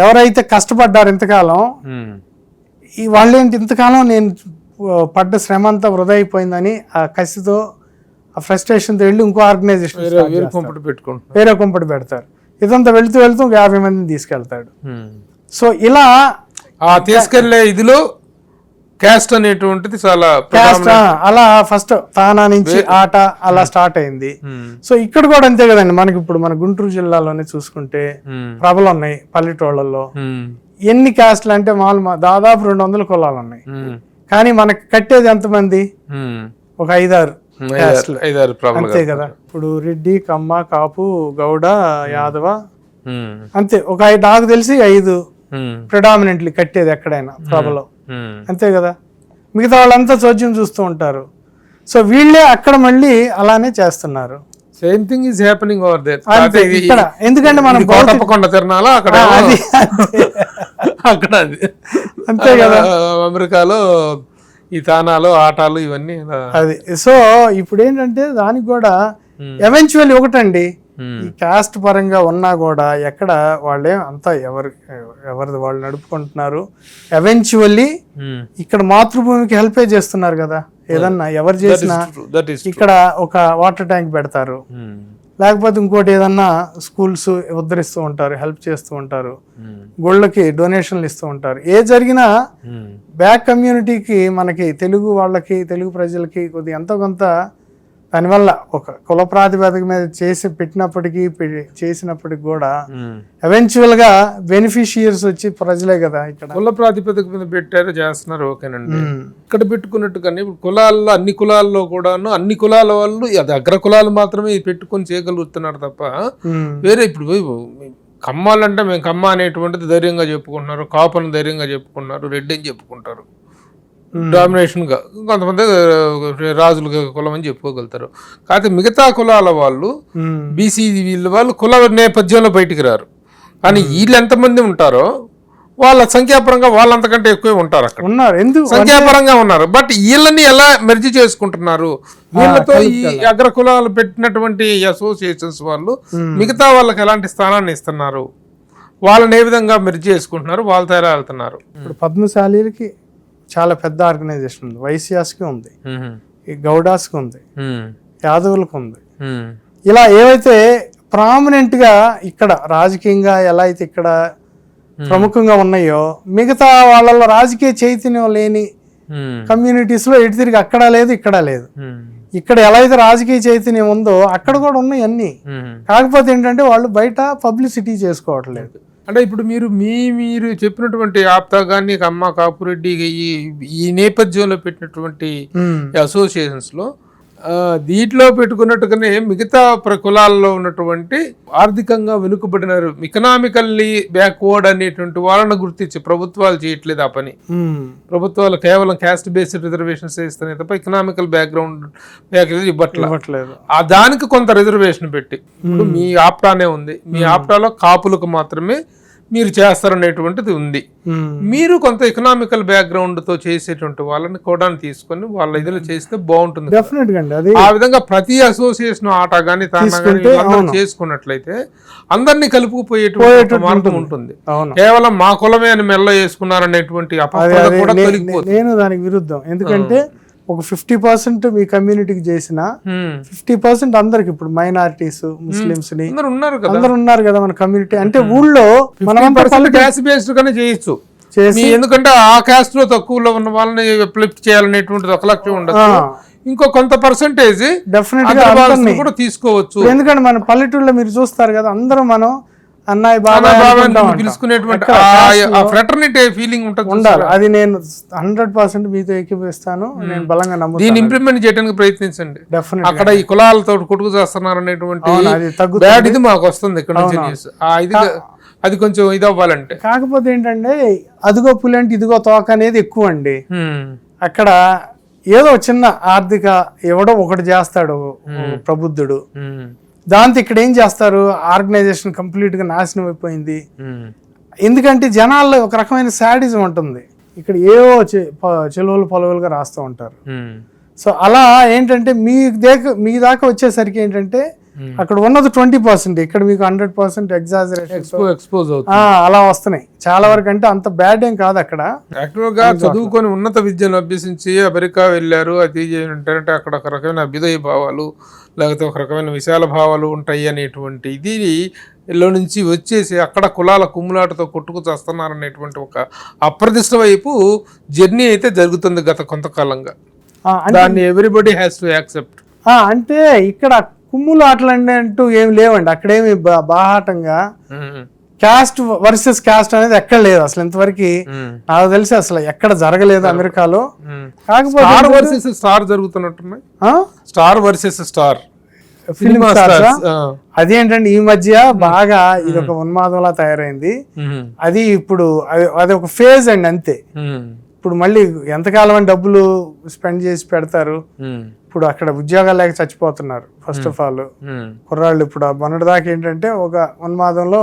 ఎవరైతే కష్టపడ్డారు ఇంతకాలం, ఈ వాళ్ళేంటి ఇంతకాలం నేను పడ్డ శ్రమ అంతా వృధా అయిపోయిందని ఆ కసితో, ఆ ఫ్రస్ట్రేషన్తో వెళ్ళి ఇంకో ఆర్గనైజేషన్ వేరే కుంపటి పెడతారు. ఇదంతా వెళ్తూ 50 మందిని తీసుకెళ్తాడు. సో ఇలా తీసుకెళ్లే ఇదిలో క్యాస్ట్ అనేటువంటిది చాలా అలా ఫస్ట్ తానా నుంచి ఆట అలా స్టార్ట్ అయింది. సో ఇక్కడ కూడా అంతే కదండి. మనకి ఇప్పుడు మన గుంటూరు జిల్లాలోనే చూసుకుంటే ప్రభలు ఉన్నాయి పల్లెటూళ్ళల్లో. ఎన్ని క్యాస్ట్లు అంటే దాదాపు 200 కులాలు ఉన్నాయి, కానీ మనకి కట్టేది ఎంతమంది, ఒక 5-6 క్యాస్ట్లు అంతే కదా. ఇప్పుడు రెడ్డి, కమ్మ, కాపు, గౌడ, యాదవ అంతే, ఒక నాకు తెలిసి 5 ప్రిడామినెంట్లీ కట్టేది ఎక్కడైనా ప్రభలో, అంతే కదా. మిగతా వాళ్ళంతా చోద్యం చూస్తూ ఉంటారు. సో వీళ్ళే అక్కడ మళ్ళీ అలానే చేస్తున్నారు. Same thing is happening over there. ఇక్కడ ఎందుకంటే మనం కోటప్పకొండ తిరణాల అక్కడ అంతే కదా. అమెరికాలో ఈ తానాలు ఆటాలు ఇవన్నీ అది. సో ఇప్పుడు ఏంటంటే దానికి కూడా ఎవెన్చువల్లీ ఒకటండి, ఈ కాస్ట్ పరంగా ఉన్నా కూడా ఎక్కడ వాళ్ళే అంతా ఎవరిది వాళ్ళు నడుపుకుంటున్నారు. ఎవెన్చువల్లీ ఇక్కడ మాతృభూమికి హెల్పే చేస్తున్నారు కదా. ఏదన్నా ఎవరు చేసినా దట్ ఈస్ ఇక్కడ ఒక వాటర్ ట్యాంక్ పెడతారు, లేకపోతే ఇంకోటి ఏదన్నా స్కూల్స్ ఉద్ధరిస్తూ ఉంటారు, హెల్ప్ చేస్తూ ఉంటారు, గుళ్ళకి డొనేషన్లు ఇస్తూ ఉంటారు. ఏ జరిగినా బ్యాక్ కమ్యూనిటీకి, మనకి తెలుగు వాళ్ళకి, తెలుగు ప్రజలకి కొద్దిగా ఎంతో కొంత దానివల్ల ఒక కుల ప్రాతిపదిక మీద చేసినప్పటికీ కూడా ఎవెన్చువల్ గా బెనిఫిషియర్స్ వచ్చి ప్రజలే కదా. ఇక్కడ కుల ప్రాతిపదిక మీద పెట్టారు, చేస్తున్నారు, ఓకేనండి. ఇక్కడ పెట్టుకున్నట్టుగానే ఇప్పుడు కులాల్లో, అన్ని కులాల్లో కూడాను అన్ని కులాల వాళ్ళు, అది అగ్ర కులాలు మాత్రమే పెట్టుకొని చేయగలుగుతున్నారు తప్ప వేరే ఇప్పుడు కమ్మాలంటే మేము కమ్మ అనేటువంటిది ధైర్యంగా చెప్పుకుంటున్నారు, కాపుని ధైర్యంగా చెప్పుకున్నారు, రెడ్డి అని చెప్పుకుంటారు డామినేషన్ గా. కొంతమంది రాజుల కులం అని చెప్పుకోగలుగుతారు. కాకపోతే మిగతా కులాల వాళ్ళు, బీసీ వాళ్ళు కుల నేపథ్యంలో బయటికి రారు. కానీ వీళ్ళు ఎంతమంది ఉంటారో వాళ్ళ సంఖ్యాపరంగా వాళ్ళంతకంటే ఎక్కువే ఉంటారు అక్కడ, ఉన్నారు. ఎందుకు సంఖ్యాపరంగా ఉన్నారు. బట్ వీళ్ళని ఎలా మెర్జి చేసుకుంటున్నారు, వీళ్ళతో ఈ అగ్ర కులాలు పెట్టినటువంటి అసోసియేషన్స్ వాళ్ళు మిగతా వాళ్ళకి ఎలాంటి స్థానాన్ని ఇస్తున్నారు, వాళ్ళని ఏ విధంగా మెర్జి చేసుకుంటున్నారు, వాళ్ళతో ఎలా వెళ్తున్నారు. ఇప్పుడు పద్మశాలీలకి చాలా పెద్ద ఆర్గనైజేషన్ ఉంది, వైశ్యాస్కి ఉంది, ఈ గౌడాస్కి ఉంది, యాదవులకు ఉంది. ఇలా ఏవైతే ప్రామినెంట్ గా ఇక్కడ రాజకీయంగా ఎలా అయితే ఇక్కడ ప్రముఖంగా ఉన్నాయో, మిగతా వాళ్ళలో రాజకీయ చైతన్యం లేని కమ్యూనిటీస్ లో ఎటు తిరిగి అక్కడ లేదు, ఇక్కడ లేదు. ఇక్కడ ఎలా అయితే రాజకీయ చైతన్యం ఉందో అక్కడ కూడా ఉన్నాయి అన్ని. కాకపోతే ఏంటంటే వాళ్ళు బయట పబ్లిసిటీ చేసుకోవట్లేదు. అంటే ఇప్పుడు మీరు చెప్పినటువంటి ఆప్తా గాని, అమ్మ కాపురెడ్డి, ఈ నేపథ్యంలో పెట్టినటువంటి అసోసియేషన్స్ లో దీంట్లో పెట్టుకున్నట్టుగానే మిగతా కులాల్లో ఉన్నటువంటి ఆర్థికంగా వెనుకబడిన, ఎకనామికల్లీ బ్యాక్వర్డ్ అనేటువంటి వాళ్ళని గుర్తించి ప్రభుత్వాలు చేయట్లేదు ఆ పని. ప్రభుత్వాలు కేవలం క్యాస్ట్ బేస్డ్ రిజర్వేషన్స్ ఇస్తున్నాయి తప్ప ఎకనామికల్ బ్యాక్గ్రౌండ్ ఇవ్వట్లేదు. దానికి కొంత రిజర్వేషన్ పెట్టి, ఇప్పుడు మీ ఆప్టానే ఉంది, మీ ఆప్టాలో కాపులకు మాత్రమే మీరు చేస్తారనేటువంటిది ఉంది. మీరు కొంత ఎకనామికల్ బ్యాక్గ్రౌండ్ తో చేసేటువంటి వాళ్ళని కూడా తీసుకొని వాళ్ళ ఇదిలో చేస్తే బాగుంటుంది. ఆ విధంగా ప్రతి అసోసియేషన్ ఆట గానీ చేసుకున్నట్లయితే అందరినీ కలుపుకుపోయేటువంటి మార్గం ఉంటుంది. కేవలం మా కులమే అని మెల్ల వేసుకున్నారనేటువంటి అపవాద కూడా తొలగిపోతుంది. నేను దానికి విరుద్ధం. ఎందుకంటే ఒక 50% మీ కమ్యూనిటీకి చేసిన 50% అందరికి, ఇప్పుడు మైనారిటీస్, ముస్లిమ్స్ ని అందరు ఉన్నారు కదా మన కమ్యూనిటీ. అంటే ఊళ్ళో మనం క్యాస్ట్ బేస్డ్ గానే చేయొచ్చు, ఎందుకంటే ఆ క్యాస్ట్ లో తక్కువలో ఉన్న వాళ్ళని ఫ్లిప్ చేయాలనేటువంటిది ఒక లక్ష్యం ఉండదు. ఇంకో కొంత పర్సెంటేజ్ డెఫినెట్ గా కూడా తీసుకోవచ్చు. ఎందుకంటే మన పల్లెటూళ్ళలో మీరు చూస్తారు కదా, అందరూ మనం అన్నయ్య బాబాయ్ పిలుచుకునేటువంటి ఫీలింగ్ ఉండాలి. అది నేను 100% మీతో ఏకీపిస్తాను. నేను బలంగా నమ్ముతాను. దీన్ని ఇంప్లిమెంట్ చేయడానికి ప్రయత్నించండి. అక్కడ ఈ కులాలతో కొట్టుకు చేస్తున్నారు అనేటువంటి ఇది మాకు వస్తుంది ఇక్కడ నుంచి. అది కొంచెం ఇది అవ్వాలంటే. కాకపోతే ఏంటంటే అదిగో పులి అంటే ఇదిగో తోక అనేది ఎక్కువ అండి. అక్కడ ఏదో చిన్న ఆర్థిక ఎవడో ఒకటి చేస్తాడు ప్రబుద్ధుడు, దాంతో ఇక్కడ ఏం చేస్తారు, ఆర్గనైజేషన్ కంప్లీట్ గా నాశనం అయిపోయింది. ఎందుకంటే జనాల్లో ఒక రకమైన శాడిజం ఉంటుంది. ఇక్కడ ఏవో చెలువలు పొలవులుగా రాస్తూ ఉంటారు. సో అలా ఏంటంటే మీ దాకా వచ్చేసరికి ఏంటంటే అక్కడ ఉన్నది 20%, ఇక్కడ మీకు 100% ఎక్స్పోజ్ అవుతుంది. అలా వస్తున్నాయి చాలా వరకు. అంటే అంత బ్యాడ్ ఏం కాదు. అక్కడ యాక్చువల్ గా చదువుకొని ఉన్నత విద్యను అభ్యసించి అమెరికా వెళ్ళారు, అది ఏంటంటే అక్కడ ఒక రకమైన అభ్యుదయ భావాలు, లేకపోతే ఒక రకమైన విశాల భావాలు ఉంటాయి అనేటువంటి ఇది లో నుంచి వచ్చేసి అక్కడ కులాల కుమ్ములాటతో కొట్టుకు చేస్తున్నారనేటువంటి ఒక అప్రదిష్ట వైపు జర్నీ అయితే జరుగుతుంది గత కొంతకాలంగా. దాన్ని ఎవ్రీబడి హ్యాస్ టు యాక్సెప్ట్. అంటే ఇక్కడ కుమ్ములు ఆటలండి అంటూ ఏం లేవండి. అక్కడేమి బాహాటంగా క్యాస్ట్ వర్సెస్ క్యాస్ట్ అనేది ఎక్కడ లేదు అసలు. ఇంతవరకు నాకు తెలిసి అసలు ఎక్కడ జరగలేదు అమెరికాలో. కాకపోతే స్టార్ జరుగుతున్నట్టున్నాయి, star versus star film stars. అదేంటంటే ఈ మధ్య బాగా ఇది ఒక ఉన్మాదంలా తయారైంది. అది ఇప్పుడు అది ఒక ఫేజ్ అండి అంతే. ఇప్పుడు మళ్ళీ ఎంతకాలం అని డబ్బులు స్పెండ్ చేసి పెడతారు. ఇప్పుడు అక్కడ ఉద్యోగాలు లేక చచ్చిపోతున్నారు ఫస్ట్ ఆఫ్ ఆల్ కుర్రాళ్ళు. ఇప్పుడు మొన్నటి దాకా ఏంటంటే ఒక ఉన్మాదంలో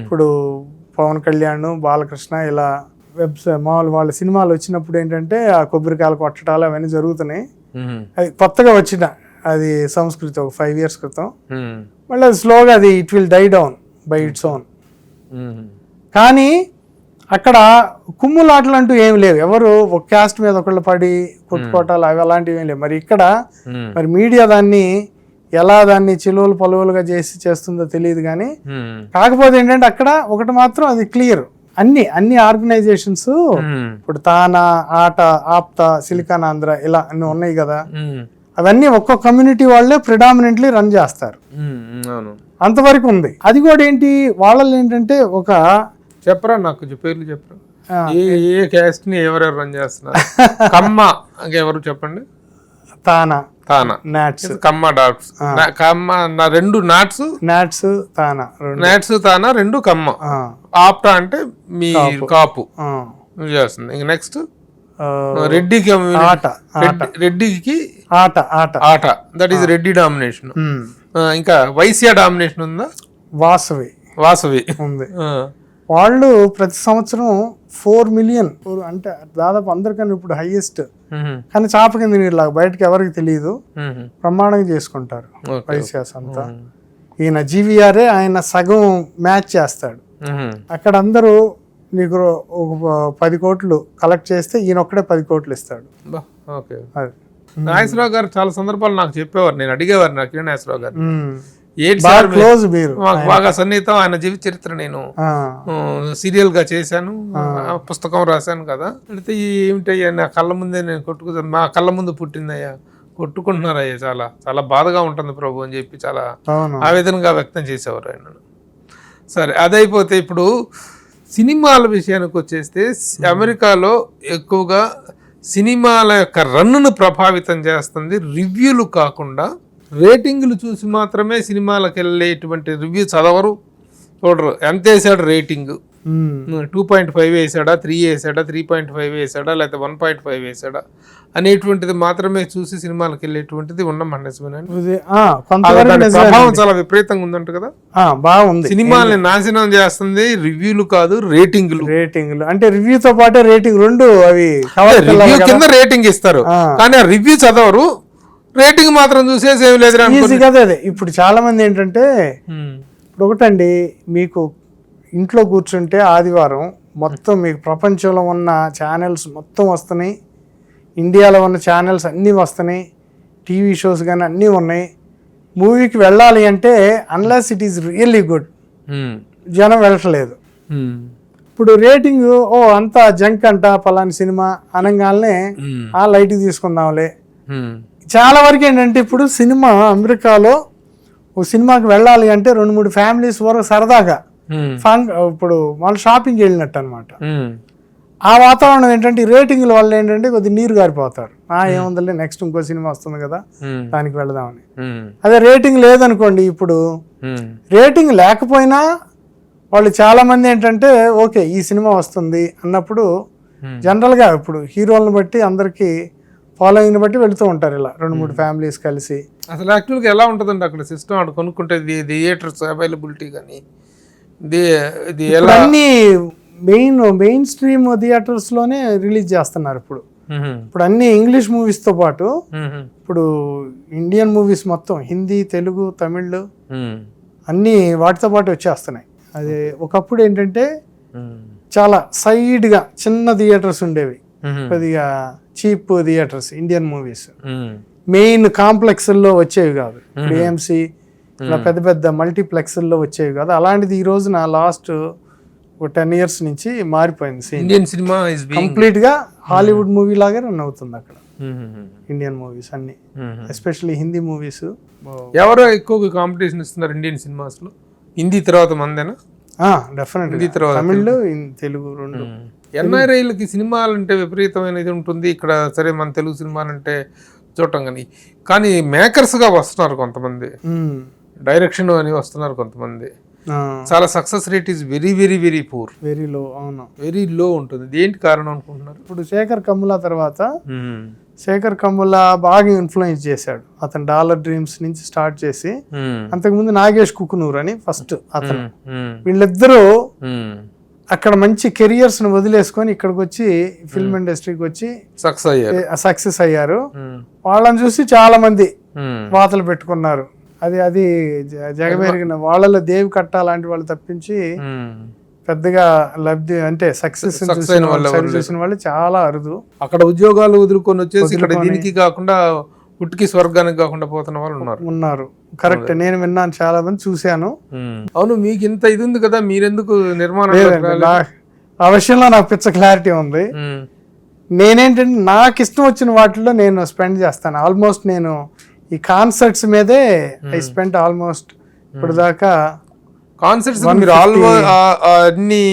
ఇప్పుడు పవన్ కళ్యాణ్, బాలకృష్ణ ఇలా మామూలు వాళ్ళ సినిమాలు వచ్చినప్పుడు ఏంటంటే ఆ కొబ్బరికాయలు కొట్టడాలు అవన్నీ జరుగుతున్నాయి. అది కొత్తగా వచ్చిన అది సంస్కృతి ఒక 5 years క్రితం. మళ్ళీ అది స్లోగా అది it will die down by its own. కానీ అక్కడ కుమ్ములాటలు అంటూ ఏం లేవు, ఎవరు ఒక క్యాస్ట్ మీద ఒకళ్ళు పడి కొట్టుకోవటాలు అవి అలాంటివి ఏం లేవు. మరి ఇక్కడ మరి మీడియా దాన్ని ఎలా దాన్ని చిలువలు పలువలుగా చేస్తుందో తెలియదు. కానీ కాకపోతే ఏంటంటే అక్కడ ఒకటి మాత్రం అది క్లియర్, అన్ని ఆర్గనైజేషన్స్ ఇప్పుడు తానా, ఆట, ఆప్తా, సిలికాన్ ఆంధ్ర ఇలా అన్ని ఉన్నాయి కదా, అవన్నీ ఒక్కో కమ్యూనిటీ వాళ్ళే ప్రిడామినెంట్లీ రన్ చేస్తారు. అంతవరకు ఉంది. అది కూడా ఏంటి వాళ్ళలో ఏంటంటే ఒక చెప్పరా నాకు పేర్లు చెప్పరా, ఏ క్యాస్ట్ ని ఎవరెవరు రన్ చేస్తున్నారు? కమ్మ ఎవరు చెప్పండి? తానా, నాట్స్, కమ్మ డాట్స్, కమ్మ రెండు నాట్స్, తానా రెండు కమ్మ, ఆప్టా అంటే మీ కాపు చేస్తుంది. ఇంక నెక్స్ట్ రెడ్డికి రెడ్డికి ఆట దట్ ఈస్ రెడ్డి డామినేషన్. ఇంకా వైశ్య డామినేషన్ ఉందా? వాసవి ఉంది. వాళ్ళు ప్రతి సంవత్సరం 4 మిలియన్ అంటే దాదాపు అందరికన్నా ఇప్పుడు హైయెస్ట్, కానీ చాప కింద నీరులాగా బయటకు ఎవరికి తెలియదు, బ్రహ్మాండంగా చేసుకుంటారు వైశ్యాస్ అంతా. ఈయన జీవీఆర్ఏ ఆయన సగం మ్యాచ్ చేస్తాడు. అక్కడ అందరూ నీకు 10 కోట్లు కలెక్ట్ చేస్తే ఈయన ఒక్కడే 10 కోట్లు ఇస్తాడు. అది నాగేశ్వరరావు గారు చాలా సందర్భాలు నాకు చెప్పేవారు, నేను అడిగేవారు నాకు కిరణ్ నాగేశ్వరరావు గారు, క్లోజ్ మీరు మాకు బాగా సన్నిహితం, ఆయన జీవిత చరిత్ర నేను సీరియల్ గా చేశాను, పుస్తకం రాశాను కదా. అయితే ఏమిటయ్యా నా కళ్ళ ముందే నేను మా కళ్ళ ముందు పుట్టిందయ్యా, కొట్టుకుంటున్నారయ్యా, చాలా చాలా బాధగా ఉంటుంది ప్రభు అని చెప్పి చాలా ఆవేదనగా వ్యక్తం చేసేవారు ఆయన. సరే అదైపోతే ఇప్పుడు సినిమాల విషయానికి వచ్చేస్తే అమెరికాలో ఎక్కువగా సినిమాల యొక్క రన్నును ప్రభావితం చేస్తుంది రివ్యూలు కాకుండా, రేటింగ్లు చూసి మాత్రమే సినిమాలకు వెళ్ళేటువంటి రివ్యూ చదవరు, చూడరు. ఎంత వేసాడు రేటింగ్, 2.5 వేసాడా, 3 వేసాడా, 3.5 వేసాడా, లేకపోతే 1.5 వేసాడా అనేటువంటిది మాత్రమే చూసి సినిమాలకు వెళ్ళేటువంటిది ఉన్నమాట. ప్రభావం చాలా విపరీతంగా ఉందంట కదా. బాగుంది. సినిమాల్ని నాశనం చేస్తుంది రివ్యూలు కాదు, రేటింగ్లు. అంటే రివ్యూతో పాటే రేటింగ్ రెండు, అవి రివ్యూ కింద రేటింగ్ ఇస్తారు కానీ ఆ రివ్యూ చదవరు, రేటింగ్ మాత్రం చూసేసి ఏమి లేదు కదా. ఇప్పుడు చాలా మంది ఏంటంటే ఇప్పుడు ఒకటండి, మీకు ఇంట్లో కూర్చుంటే ఆదివారం మొత్తం మీకు ప్రపంచంలో ఉన్న ఛానల్స్ మొత్తం వస్తున్నాయి, ఇండియాలో ఉన్న ఛానల్స్ అన్నీ వస్తున్నాయి, టీవీ షోస్ కానీ అన్నీ ఉన్నాయి. మూవీకి వెళ్ళాలి అంటే unless it is really good జనం వెళ్ళట్లేదు. ఇప్పుడు రేటింగ్ అంతా జంక్ అంట పలాని సినిమా అనగానే లైట్కి తీసుకుందాంలే. చాలా వరకు ఏంటంటే ఇప్పుడు సినిమా అమెరికాలో ఒక సినిమాకి వెళ్ళాలి అంటే 2-3 ఫ్యామిలీస్ వరకు సరదాగా ఇప్పుడు వాళ్ళు షాపింగ్కి వెళ్ళినట్టు అనమాట. ఆ వాతావరణం ఏంటంటే రేటింగ్ల వల్ల ఏంటంటే కొద్దిగా నీరు గారిపోతారు, ఏముందంటే నెక్స్ట్ ఇంకో సినిమా వస్తుంది కదా దానికి వెళదామని. అదే రేటింగ్ లేదనుకోండి, ఇప్పుడు రేటింగ్ లేకపోయినా వాళ్ళు చాలా మంది ఏంటంటే ఓకే ఈ సినిమా వస్తుంది అన్నప్పుడు జనరల్గా ఇప్పుడు హీరోలను బట్టి అందరికీ ఫాలోయింగ్ బట్టి వెళుతూ ఉంటారు ఇలా 2-3 ఫ్యామిలీస్ కలిసి. అసలు యాక్చువల్గా ఎలా ఉంటుందండి అక్కడ సిస్టమ్? అక్కడ కొనుక్కుంటే థియేటర్స్ అవైలబిలిటీ కానీ అన్ని మెయిన్ స్ట్రీమ్ థియేటర్స్ లోనే రిలీజ్ చేస్తున్నారు ఇప్పుడు. ఇప్పుడు అన్ని ఇంగ్లీష్ మూవీస్ తో పాటు ఇప్పుడు ఇండియన్ మూవీస్ మొత్తం హిందీ, తెలుగు, తమిళ్ అన్ని వాటితో పాటు వచ్చేస్తున్నాయి. అది ఒకప్పుడు ఏంటంటే చాలా సైడ్ గా చిన్న థియేటర్స్ ఉండేవి, కొద్దిగా cheap theatres, Indian movies main complex లో వచ్చేవి కాదు, ఏఎంసీ ఇలా పెద్ద పెద్ద మల్టీప్లెక్స్ల్లో వచ్చేవి కాదు. అలాంటిది ఈ రోజున లాస్ట్ 10 years నుంచి మారిపోయింది. ఇండియన్ సినిమా కంప్లీట్ గా హాలీవుడ్ మూవీ లాగే రన్ అవుతుంది అక్కడ. ఇండియన్ మూవీస్ అన్ని, ఎస్పెషల్లీ హిందీ మూవీస్. ఎవరో ఎక్కువ కాంపిటీషన్ ఇస్తున్నారు ఇండియన్ సినిమాస్ లో? హిందీ తర్వాత మందేనా? డెఫినెట్లీ తమిళ్, తెలుగు రెండు. ఎన్ఆర్ఐలకి సినిమాలు అంటే విపరీతమైన ఇది ఉంటుంది ఇక్కడ. సరే మన తెలుగు సినిమాలు అంటే చూడటం కానీ మేకర్స్గా వస్తున్నారు కొంతమంది, డైరెక్షన్ అని వస్తున్నారు కొంతమంది. చాలా success rate is very very very poor, very low. అవును, వెరీ లో ఉంటుంది. దేంటి కారణం అనుకుంటున్నారు? ఇప్పుడు శేఖర్ కమ్ములా తర్వాత శేఖర్ కమ్ములా బాగా ఇన్ఫ్లుయెన్స్ చేశాడు. అతను డాలర్ డ్రీమ్స్ నుంచి స్టార్ట్ చేసి, అంతకుముందు నాగేష్ కుకునూర్ అని ఫస్ట్ అతను, వీళ్ళిద్దరూ అక్కడ మంచి కెరియర్స్ ను వదిలేసుకొని ఇక్కడికి వచ్చి ఫిల్మ్ ఇండస్ట్రీకి వచ్చి సక్సెస్ అయ్యారు. వాళ్ళని చూసి చాలా మంది వాతలు పెట్టుకున్నారు. అది జగమెరిగిన వాళ్ళలో దేవి కట్ట లాంటి వాళ్ళు తప్పించి పెద్దగా లబ్ధి అంటే సక్సెస్ అయిన వాళ్ళు ఎవరు చూసిన వాళ్ళు చాలా అరుదు. అక్కడ ఉద్యోగాలు వదులుకొని వచ్చేసి ఇక్కడ దీనికి కాకుండా పుట్టికి స్వర్గానికి కాకుండా పోతున్న వాళ్ళు ఉన్నారు. కరెక్ట్, నేను విన్నాను, చాలా మంది చూశాను. అవును, మీకు ఇంత ఇది ఉంది కదా, మీరెందుకు నిర్మాణం ఆ విషయంలో నాకు పిచ్చ క్లారిటీ ఉంది. నేనేంటంటే నాకు ఇష్టం వచ్చిన వాటిల్లో నేను స్పెండ్ చేస్తాను. ఆల్మోస్ట్ నేను ఈ కాన్సర్ట్స్ మీదే ఐ స్పెండ్ ఆల్మోస్ట్ ఇప్పుడు దాకా. కాన్సర్ట్స్ మీరు అన్ని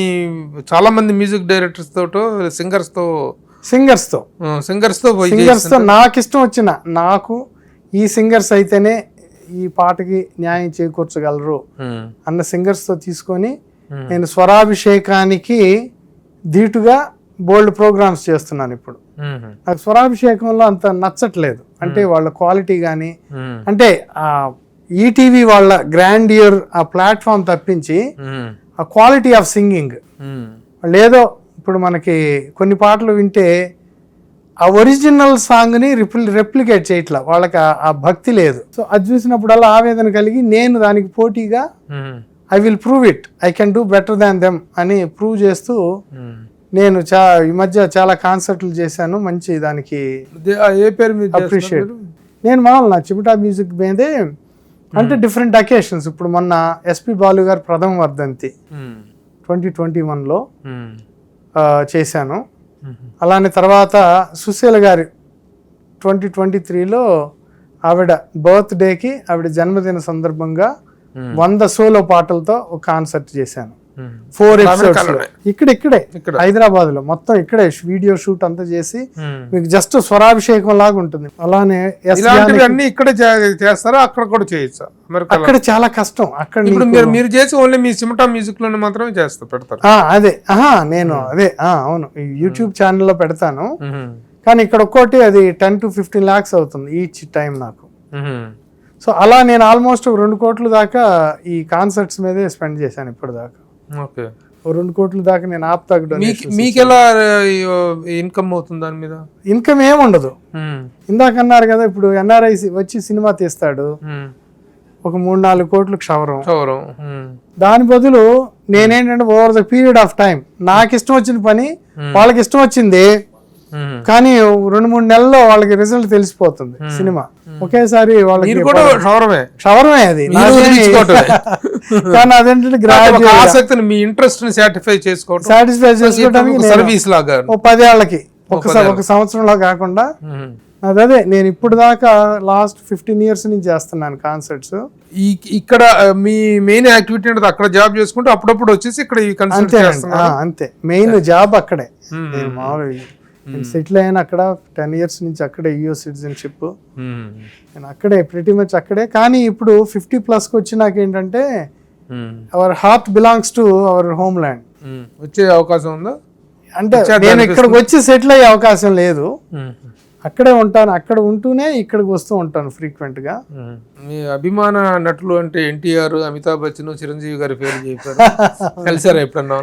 చాలా మంది మ్యూజిక్ డైరెక్టర్స్ తోటో సింగర్స్ తో నాకు ఇష్టం వచ్చిన, నాకు ఈ సింగర్స్ అయితేనే ఈ పాటకి న్యాయం చేకూర్చగలరు అన్న సింగర్స్ తో తీసుకొని నేను స్వరాభిషేకానికి ధీటుగా బోల్డ్ ప్రోగ్రామ్స్ చేస్తున్నాను. ఇప్పుడు నాకు స్వరాభిషేకంలో అంత నచ్చట్లేదు, అంటే వాళ్ళ క్వాలిటీ కానీ, అంటే ఈటీవీ వాళ్ళ గ్రాండియర్ ఆ ప్లాట్ఫామ్ తప్పించి ఆ క్వాలిటీ ఆఫ్ సింగింగ్ వాళ్ళు ఏదో ఇప్పుడు మనకి కొన్ని పాటలు వింటే ఆ ఒరిజినల్ సాంగ్ని రెప్లికేట్ చేయట్లా, వాళ్ళకి ఆ భక్తి లేదు. సో అది చూసినప్పుడల్లా ఆవేదన కలిగి నేను దానికి పోటీగా I will prove it, I can do better than them అని ప్రూవ్ చేస్తూ నేను ఈ మధ్య చాలా కాన్సర్ట్లు చేశాను. మంచి దానికి ఏ పేరు అప్రిషియేట్. నేను మామూలు నా చిమిటా మ్యూజిక్ మీదే, అంటే డిఫరెంట్ అకేషన్స్. ఇప్పుడు మొన్న ఎస్పి బాలు గారు ప్రథమ వర్ధంతి 2021లో చేశాను. అలానే తర్వాత సుశీల గారి 2023లో ఆవిడ బర్త్డేకి, ఆవిడ జన్మదిన సందర్భంగా 100 సోలో పాటలతో ఒక కాన్సర్ట్ చేశాను. 4 ఎపిసోడ్స్ ఇక్కడే హైదరాబాద్ లో మొత్తం ఇక్కడే వీడియో షూట్ అంతా చేసి మీకు జస్ట్ స్వరాభిషేకం లాగా ఉంటుంది. అలానే ఇక్కడ చేస్తారా, అక్కడ కూడా చేయొచ్చు? అక్కడ చాలా కష్టం. అక్కడ మీరు చేసి ఓన్లీ మీ సిమటా మ్యూజిక్ లోనే మాత్రమే పెడతారు? అదే నేను అవును, యూట్యూబ్ ఛానల్లో పెడతాను. కానీ ఇక్కడ ఒక్కోటి అది 10 to 15 lakhs అవుతుంది ఈచ్ టైం నాకు. సో అలా నేను ఆల్మోస్ట్ 2 కోట్ల దాకా ఈ కాన్సర్ట్స్ మీదే స్పెండ్ చేశాను ఇప్పుడు దాకా. 2 కోట్ల దాకా నేను మీకు ఎలా ఇన్కమ్ అవుతుంది దాని మీద? ఇన్కమ్ ఏముండదు. ఇందాక అన్నారు కదా, ఇప్పుడు ఎన్ఆర్ఐ వచ్చి సినిమా తీస్తాడు, ఒక 3-4 కోట్లు క్షవరం. దాని బదులు నేనేంటంటే over the period of time నాకు ఇష్టం వచ్చిన పని వాళ్ళకి ఇష్టం వచ్చింది, కానీ 2-3 నెలల్లో వాళ్ళకి రిజల్ట్ తెలిసిపోతుంది. సినిమా ఒకేసారి వాళ్ళకి క్షవరమే అది. కానీ అదేంటంటే ఆసక్తిని, మీ ఇంట్రెస్ట్ సాటిస్ఫై చేసుకోవడానికి సర్వీస్ లాగా 10 ఏళ్ళకి ఒక సంవత్సరంలో కాకుండా అదే నేను ఇప్పుడు దాకా లాస్ట్ 15 years నుంచి చేస్తున్నాను కాన్సర్ట్స్. ఇక్కడ మీ మెయిన్ యాక్టివిటీ అంటే అక్కడ జాబ్ చేసుకుంటూ అప్పుడప్పుడు వచ్చేసి ఇక్కడ ఈ కాన్సర్ట్ అంతే. మెయిన్ జాబ్ అక్కడే. నేను మామూలుగా సెటిల్ అయిన అక్కడ 10 years నుంచి అక్కడే యుఎస్ సిటిజన్షిప్, నేను అక్కడే ప్రిటీ మచ్ అక్కడే. కానీ ఇప్పుడు 50+ వచ్చి నాకేంటంటే our heart belongs to our home land. వచ్చే అవకాశం ఉందా? అంటే నేను ఇక్కడికి వచ్చి సెటిల్ అయ్యే అవకాశం లేదు, అక్కడే ఉంటాను. అక్కడ ఉంటూనే ఇక్కడికి వస్తూ ఉంటాను ఫ్రీక్వెంట్ గా. మీ అభిమాన నటులు అంటే ఎన్టీఆర్, అమితాబ్ బచ్చన్, చిరంజీవి గారి పేరు చెప్పారు. కలిసారా ఎప్పుడన్నా?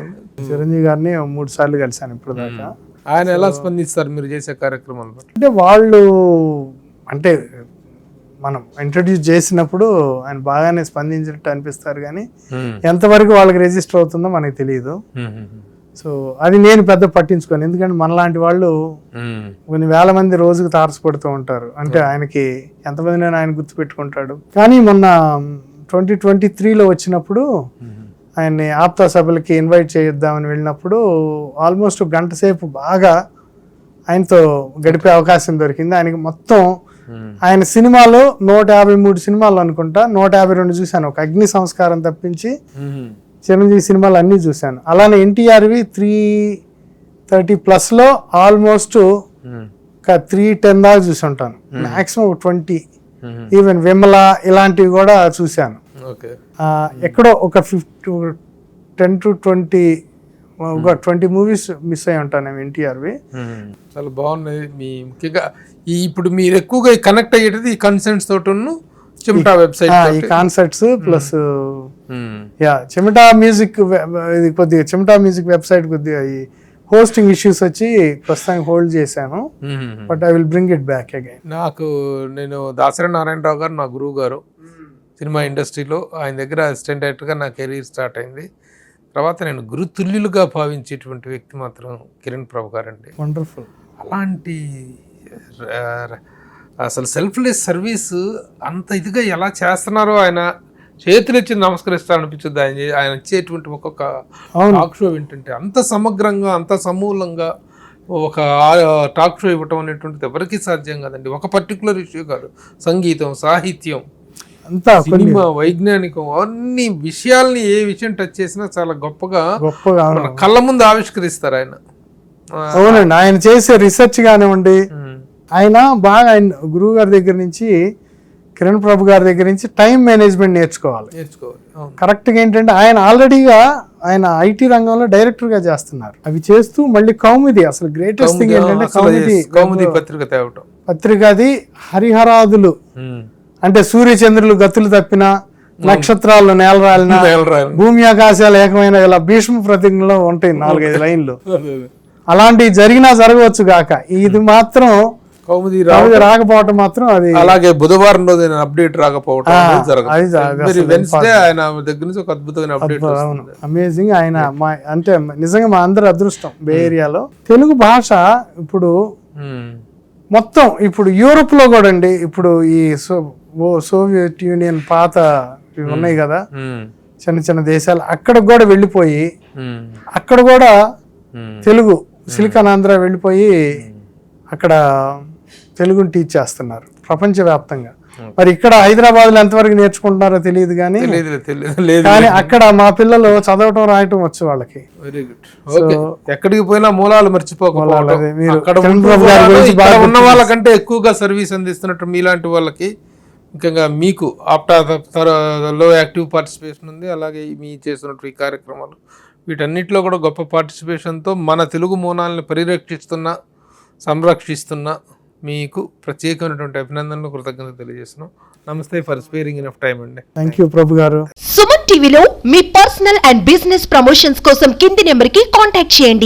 చిరంజీవి గారిని 3 సార్లు కలిసాను ఇప్పుడు దాకా. ఆయన ఎలా స్పందిస్తారు మీరు చేసే కార్యక్రమాలు? అంటే వాళ్ళు అంటే మనం ఇంట్రడ్యూస్ చేసినప్పుడు ఆయన బాగానే స్పందించినట్టు అనిపిస్తారు, కానీ ఎంతవరకు వాళ్ళకి రిజిస్టర్ అవుతుందో మనకి తెలియదు. సో అది నేను పెద్ద పట్టించుకోను, ఎందుకంటే మనలాంటి వాళ్ళు కొన్ని వేల మంది రోజుకు తారసపడుతూ ఉంటారు. అంటే ఆయనకి ఎంతమంది ఆయన గుర్తుపెట్టుకుంటాడు. కానీ మొన్న 2023లో వచ్చినప్పుడు ఆయన్ని ఆప్తా సభలకి ఇన్వైట్ చేద్దామని వెళ్ళినప్పుడు ఆల్మోస్ట్ 1 గంట సేపు బాగా ఆయనతో గడిపే అవకాశం దొరికింది. ఆయనకి మొత్తం ఆయన సినిమాలో 153 సినిమాలు అనుకుంటా, 152 చూశాను. ఒక అగ్ని సంస్కారం తప్పించి చిరంజీవి సినిమాలు అన్నీ చూశాను. అలానే ఎన్టీఆర్వి 330+ ఆల్మోస్ట్ ఒక 310 దాకా చూసి ఉంటాను. మాక్సిమం 20, ఈవెన్ విమల ఇలాంటివి కూడా చూశాను. ఎక్కడో ఒక 10 to 20 మూవీస్ మిస్ అయి ఉంటాను ఎన్టీఆర్వి. చాలా బాగున్నాయి. మీ ముఖ్యంగా ఇప్పుడు మీరు ఎక్కువగా కనెక్ట్ అయ్యేది ఈ కన్సర్ట్స్ తోటి, చిమిటా వెబ్సైట్, ఈ కాన్సర్ట్స్ ప్లస్ చిమిటా మ్యూజిక్. ఇది కొద్దిగా చిమిటా మ్యూజిక్ వెబ్సైట్ కొద్దిగా ఈ హోస్టింగ్ ఇష్యూస్ వచ్చి ప్రస్తుతానికి హోల్డ్ చేశాను, but I will bring it back again. నేను దాసరి నారాయణరావు గారు నా గురువు గారు సినిమా ఇండస్ట్రీలో, ఆయన దగ్గర అసిస్టెంట్ డైరెక్టర్గా నా కెరీర్ స్టార్ట్ అయింది. తర్వాత నేను గురుతుల్యులుగా భావించేటువంటి వ్యక్తి మాత్రం కిరణ్ ప్రభు గారండి. వండర్ఫుల్. అలాంటి అసలు సెల్ఫ్లెస్ సర్వీస్ అంత ఇదిగా ఎలా చేస్తున్నారో ఆయన చేతులు ఇచ్చి నమస్కరిస్తారనిపించుద్ది. ఆయన ఇచ్చేటువంటి ఒక్కొక్క టాక్ షో వింటుంటే అంత సమగ్రంగా అంత సమూలంగా ఒక టాక్ షో ఇవ్వటం అనేటువంటిది ఎవరికీ సాధ్యం కాదండి. ఒక పర్టికులర్ ఇష్యూ కాదు, సంగీతం, సాహిత్యం, అంతా సినిమా, వైజ్ఞానికం, అన్ని విషయాల్ని ఏ విషయం టచ్ చేసినా చాలా గొప్పగా మన కళ్ళ ముందు ఆవిష్కరిస్తారు ఆయన. అవునండి, ఆయన చేసే రీసెర్చ్ కానివ్వండి, ఆయన బాగా ఆయన గురువు గారి దగ్గర నుంచి, కిరణ్ ప్రభు గారి దగ్గర నుంచి టైం మేనేజ్మెంట్ నేర్చుకోవాలి. కరెక్ట్గా ఏంటంటే ఆయన ఆల్రెడీగా ఆయన ఐటీ రంగంలో డైరెక్టర్ గా చేస్తున్నారు. అవి చేస్తూ మళ్ళీ కౌముది, అసలు గ్రేటెస్ట్ థింగ్ ఏంటంటే కౌముది పత్రిక తేవటం. పత్రికది హరిహరాదులు అంటే సూర్యచంద్రులు గతులు తప్పిన, నక్షత్రాలు నేల రాలిన, భూమి ఆకాశాలు ఏకమైన ఇలా భీష్మ ప్రతిజ్ఞలో ఉంటాయి 4-5 లైన్లు. అలాంటివి జరిగినా జరగవచ్చు గాక, ఇది మాత్రం కౌముది రాకపోవటం మాత్రం అది. అలాగే బుధవారం రోజు అప్డేట్ రాకపోవటం వెన్స్డే ఆయన దగ్గర నుంచి ఒక అద్భుతమైన అప్డేట్. అమేజింగ్. ఆయన అంటే నిజంగా మా అందరి అదృష్టం బే ఏరియాలో. తెలుగు భాష ఇప్పుడు మొత్తం ఇప్పుడు యూరోప్ లో కూడా అండి, ఇప్పుడు ఈ సోవియట్ యూనియన్ పాత ఉన్నాయి కదా చిన్న చిన్న దేశాలు, అక్కడ కూడా వెళ్ళిపోయి అక్కడ కూడా తెలుగు సిలికాన్ ఆంధ్ర వెళ్ళిపోయి అక్కడ తెలుగుని టీచ్ చేస్తున్నారు ప్రపంచవ్యాప్తంగా. మరి ఇక్కడ హైదరాబాద్ లో ఎంతవరకు నేర్చుకుంటున్నారో తెలియదు కానీ అక్కడ మా పిల్లలు చదవటం రాయటం వచ్చు వాళ్ళకి. Very good. ఎక్కడికి పోయినా మూలాలు మర్చిపోకపోవడం, ఉన్న వాళ్ళకంటే ఎక్కువగా సర్వీస్ అందిస్తున్నట్టు మీలాంటి వాళ్ళకి, ముఖ్యంగా మీకు లో యాక్టివ్ పార్టిసిపేషన్ ఉంది. అలాగే మీ చేస్తున్నట్టు ఈ కార్యక్రమాలు వీటన్నిటిలో కూడా గొప్ప పార్టిసిపేషన్తో మన తెలుగు మూలాలను పరిరక్షిస్తున్న, సంరక్షిస్తున్న మీకు ప్రత్యేకమైనటువంటి అభినందనలు, కృతజ్ఞతలు తెలియజేస్తున్నాం. నమస్తే, ఫర్ స్పేరింగ్ ఇనఫ్ టైం అండి. థ్యాంక్ యూ ప్రభు గారు. సుమన్ టీవీలో మీ పర్సనల్ అండ్ బిజినెస్ ప్రమోషన్స్ కోసం కింది నెంబర్కి కాంటాక్ట్ చేయండి.